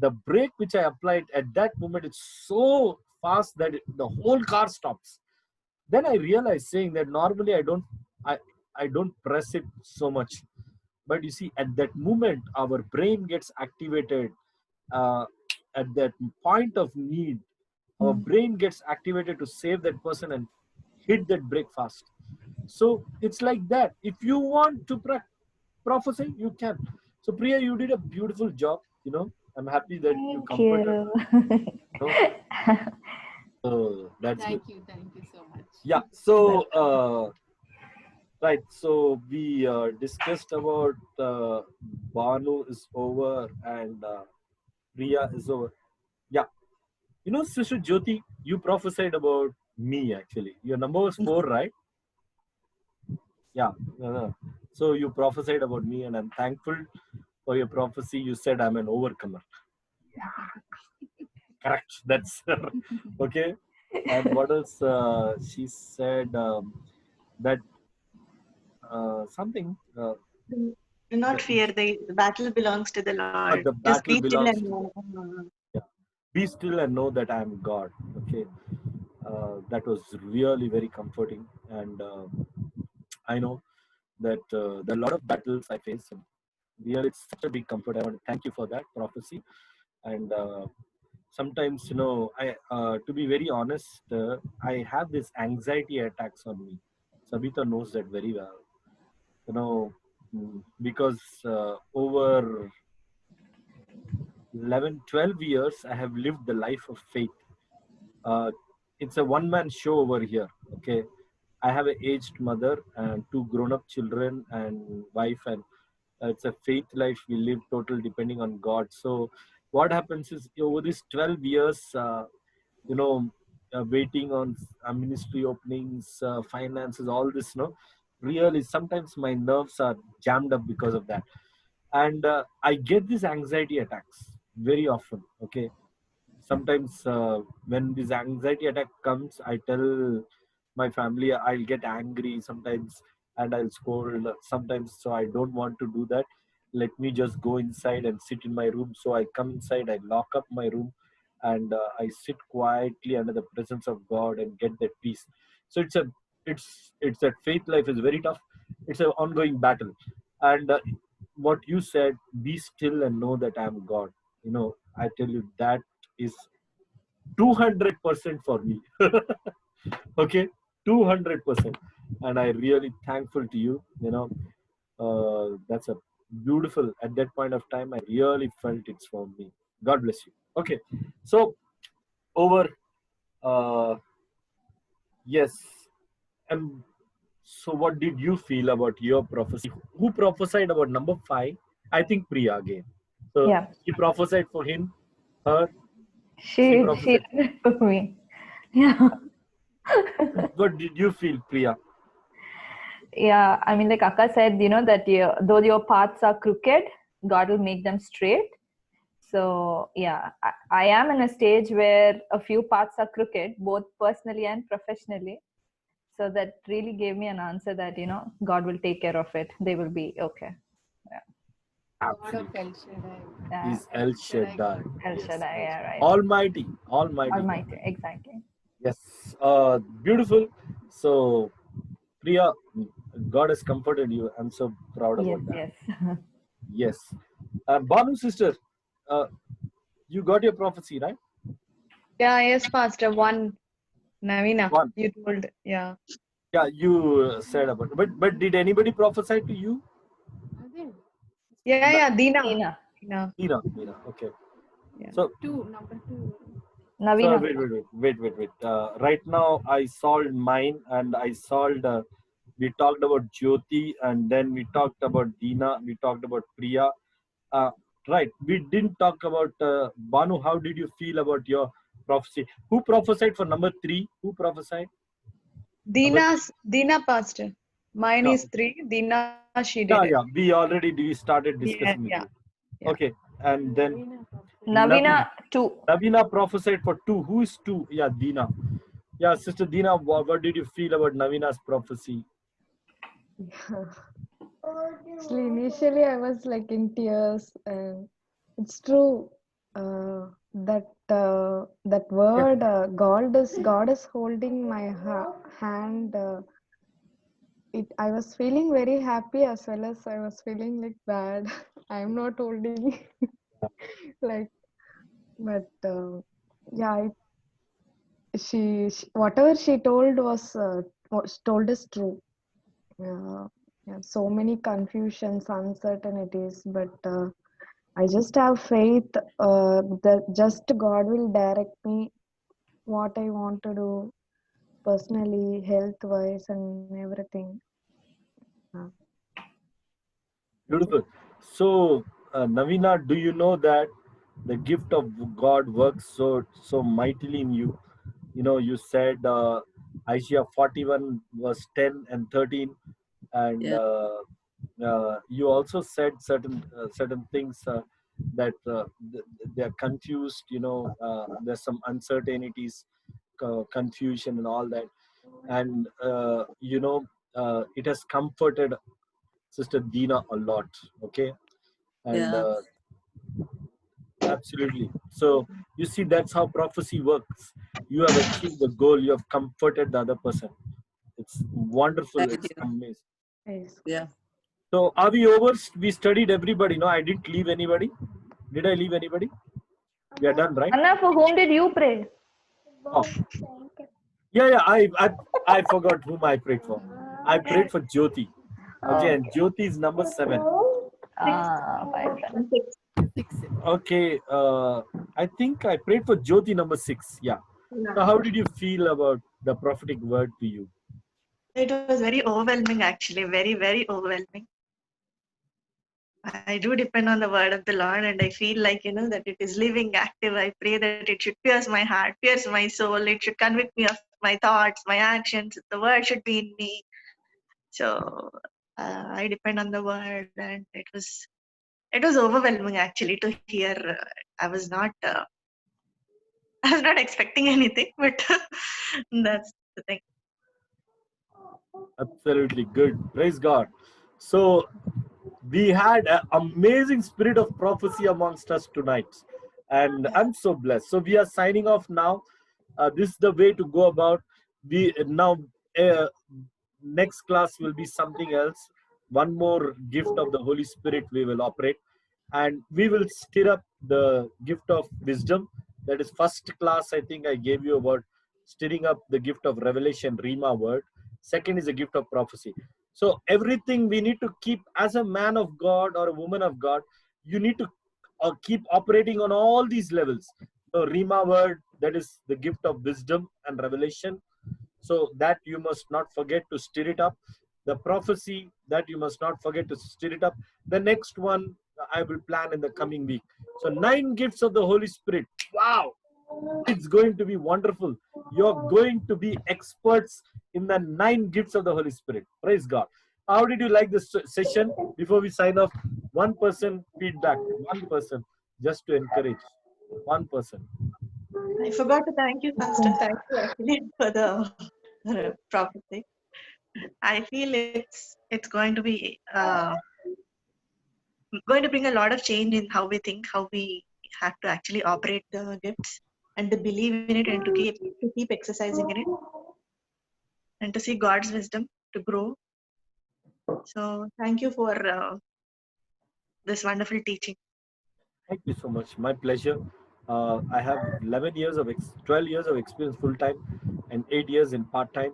the brake which I applied at that moment, it's so fast that the whole car stops. Then I realized, saying that normally I, I don't press it so much, but you see, at that moment our brain gets activated. uh, at that point of need, our brain gets activated to save that person and hit that brake fast. So it's like that. If you want to prophesy, you can. So Priya, you did a beautiful job. I'm happy that you Thank comforted. you. So that's good. Thank you so much. Yeah. So right. So we discussed about Banu is over and Priya is over. Yeah. Sister Jyoti, you prophesied about me actually. Your number was 4, right? Yeah. So you prophesied about me, and I'm thankful for your prophecy. You said I'm an overcomer. Correct. That's okay. And what else? She said that something. Do not fear, the battle belongs to the Lord. The Just battle be still belongs and to. know. Yeah. Be still and know that I am God. Okay. That was really very comforting, and I know that there are a lot of battles I face. And really, it's such a big comfort. I want to thank you for that prophecy. And sometimes, to be very honest, I have this anxiety attacks on me. Sabita knows that very well. Because over 11, 12 years, I have lived the life of faith. Uh, it's a one-man show over here. Okay, I have an aged mother and 2 grown-up children and wife, and it's a faith life we live, total depending on God. So what happens is, over these 12 years, waiting on ministry openings, finances, all this, really sometimes my nerves are jammed up because of that. And I get these anxiety attacks very often. Okay, sometimes when this anxiety attack comes, I tell my family, I'll get angry sometimes and I'll scold sometimes. So I don't want to do that. Let me just go inside and sit in my room. So I come inside, I lock up my room, and I sit quietly under the presence of God and get that peace. So it's that faith life is very tough. It's an ongoing battle. And what you said, be still and know that I am God. I tell you, that is 200% for me. Okay, 200%. And I really thankful to you. That's a beautiful. At that point of time, I really felt it's for me. God bless you. Okay, so over. Uh, yes, and so what did you feel about your prophecy? Who prophesied about number 5? I think Priya again. So Yeah. he prophesied for him, her. She prophesied. did it for me. Yeah. What did you feel, Priya? Yeah, I mean, like Akka said, that though your paths are crooked, God will make them straight. So yeah, I am in a stage where a few paths are crooked, both personally and professionally. So that really gave me an answer that, God will take care of it. They will be okay. God of El Shaddai. Yeah. Is El Shaddai. El Yes. Shaddai, yeah, right. Almighty. Almighty, exactly. Yes. Beautiful. So, Priya, God has comforted you. I'm so proud Yes, about that. yes. Yes. Banu sister, you got your prophecy, right? Yeah, yes, Pastor. One. Navina, One. you told. Yeah. Yeah, you said about. But did anybody prophesy to you? Yeah, Dina. Tina. Dina. Mira. Okay. Yeah. So Number two. Navina. wait. Right now, I solved mine, and I solved. We talked about Jyoti, and then we talked about Dina. We talked about Priya. Right. We didn't talk about Banu. How did you feel about your prophecy? Who prophesied for number 3? Who prophesied? Dina, Pastor. Mine No. is 3. Dina, she did it. Yeah. We started discussing with Yeah. you. Yeah. Okay. And then Navina 2. Navina prophesied for 2. Who is 2? Yeah, Dina. Yeah, Sister Dina, what did you feel about Navina's prophecy? Actually, initially I was like in tears. It's true that word God is holding my hand. I was feeling very happy as well as I was feeling like bad. I'm not holding like, but yeah, whatever she told was told is true. Yeah, so many confusions, uncertainties, but I just have faith that just God will direct me what I want to do personally, health wise, and everything. Beautiful. So, Navina, do you know that the gift of God works so mightily in you? You know, you said Isaiah 41 verse 10 and 13, and Yeah. you also said certain things that they are confused. You know, there's some uncertainties, confusion, and all that, and it has comforted Sister Dina a lot. Okay, and Yeah. absolutely. So you see, that's how prophecy works. You have achieved the goal. You have comforted the other person. It's wonderful. Thank It's you. amazing. Yes. Yeah. So are we over? We studied everybody. No, I didn't leave anybody. Did I leave anybody? We are done, right? Anna, for whom did you pray? Oh, yeah. I forgot whom I prayed for. I prayed for Jyoti. Okay, and Jyoti is number 7. Fine. Okay, I think I prayed for Jyoti number 6. Yeah. So how did you feel about the prophetic word to you? It was very overwhelming, actually, very, very overwhelming. I do depend on the word of the Lord, and I feel like, that it is living, active. I pray that it should pierce my heart, pierce my soul. It should convict me of my thoughts, my actions. The word should be in me. So I depend on the word, and it was overwhelming, actually, to hear. I was not I was not expecting anything, but that's the thing. Absolutely good. Praise God. So we had an amazing spirit of prophecy amongst us tonight, and I'm so blessed. So we are signing off now. This is the way to go about. We now next class will be something else. One more gift of the Holy Spirit we will operate, and we will stir up the gift of wisdom. That is first class. I think I gave you about stirring up the gift of revelation, Rima word. Second is a gift of prophecy. So everything we need to keep as a man of God or a woman of God, you need to keep operating on all these levels. So Rima word, that is the gift of wisdom and revelation. So that you must not forget to stir it up. The prophecy, that you must not forget to stir it up. The next one I will plan in the coming week. So 9 gifts of the Holy Spirit. Wow. It's going to be wonderful. You're going to be experts in the 9 gifts of the Holy Spirit. Praise God. How did you like this session? Before we sign off, one person feedback, one person, just to encourage. One person. I forgot to thank you, Pastor. Thank you, actually, for the prophecy. I feel it's going to be going to bring a lot of change in how we think, how we have to actually operate the gifts, and to believe in it, and to keep exercising in it, and to see God's wisdom to grow. So thank you for this wonderful teaching. Thank you so much. My pleasure. I have 12 years of experience full time and 8 years in part time.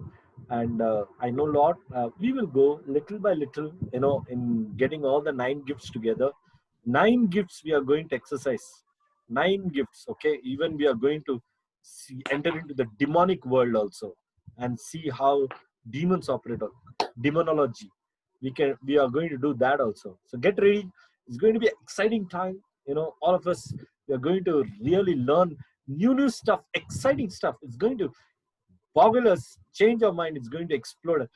And I know Lord, we will go little by little, in getting all the 9 gifts together. 9 gifts we are going to exercise. 9 gifts, okay? Even we are going to enter into the demonic world also and see how demons operate. Demonology. We are going to do that also. So get ready. It's going to be an exciting time. All of us, we are going to really learn new stuff, exciting stuff. It's going to boggle us, change our mind. It's going to explode.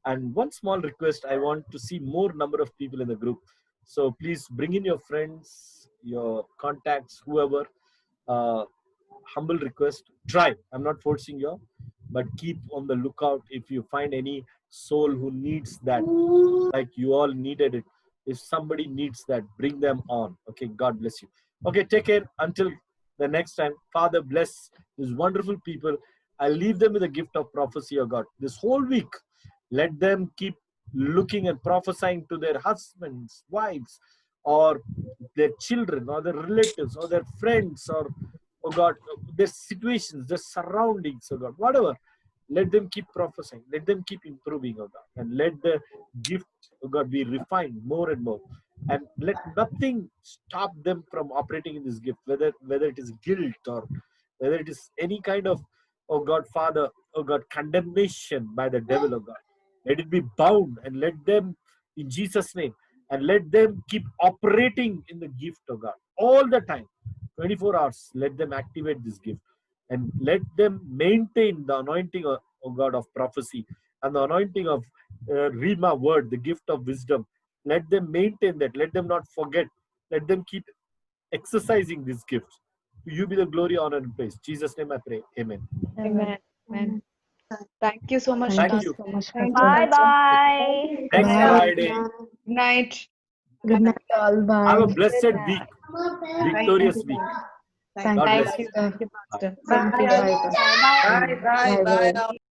And one small request, I want to see more number of people in the group. So please bring in your friends, your contacts, whoever. Humble request. Try. I'm not forcing you, but keep on the lookout. If you find any soul who needs that, like you all needed it, if somebody needs that, bring them on. Okay, God bless you. Okay, take care until the next time. Father, bless these wonderful people. I leave them with the gift of prophecy, oh God. This whole week, let them keep looking and prophesying to their husbands, wives, or their children, or their relatives, or their friends, or, oh God, their situations, their surroundings, oh God, whatever. Let them keep prophesying. Let them keep improving, oh God. And let the gift, oh God, be refined more and more. And let nothing stop them from operating in this gift, whether it is guilt or whether it is any kind of, oh God, Father, oh God, condemnation by the devil, oh God. Let it be bound and let them, in Jesus' name, and let them keep operating in the gift of God all the time, 24 hours. Let them activate this gift and let them maintain the anointing of God of prophecy and the anointing of Rima word, the gift of wisdom. Let them maintain that. Let them not forget. Let them keep exercising this gift. To you be the glory, honor, and praise. In Jesus' name I pray. Amen. Amen. Amen. Thank you so much, Thank Thank you you. so much, Thank Pastor. you. Bye-bye. Next Bye. Friday. Good night. Good night, all. Have Bye. a blessed week. Victorious week. Thank God you, bless you. Pastor. Thank you, Pastor. Same to you. Bye. Bye. Bye. Bye. Bye.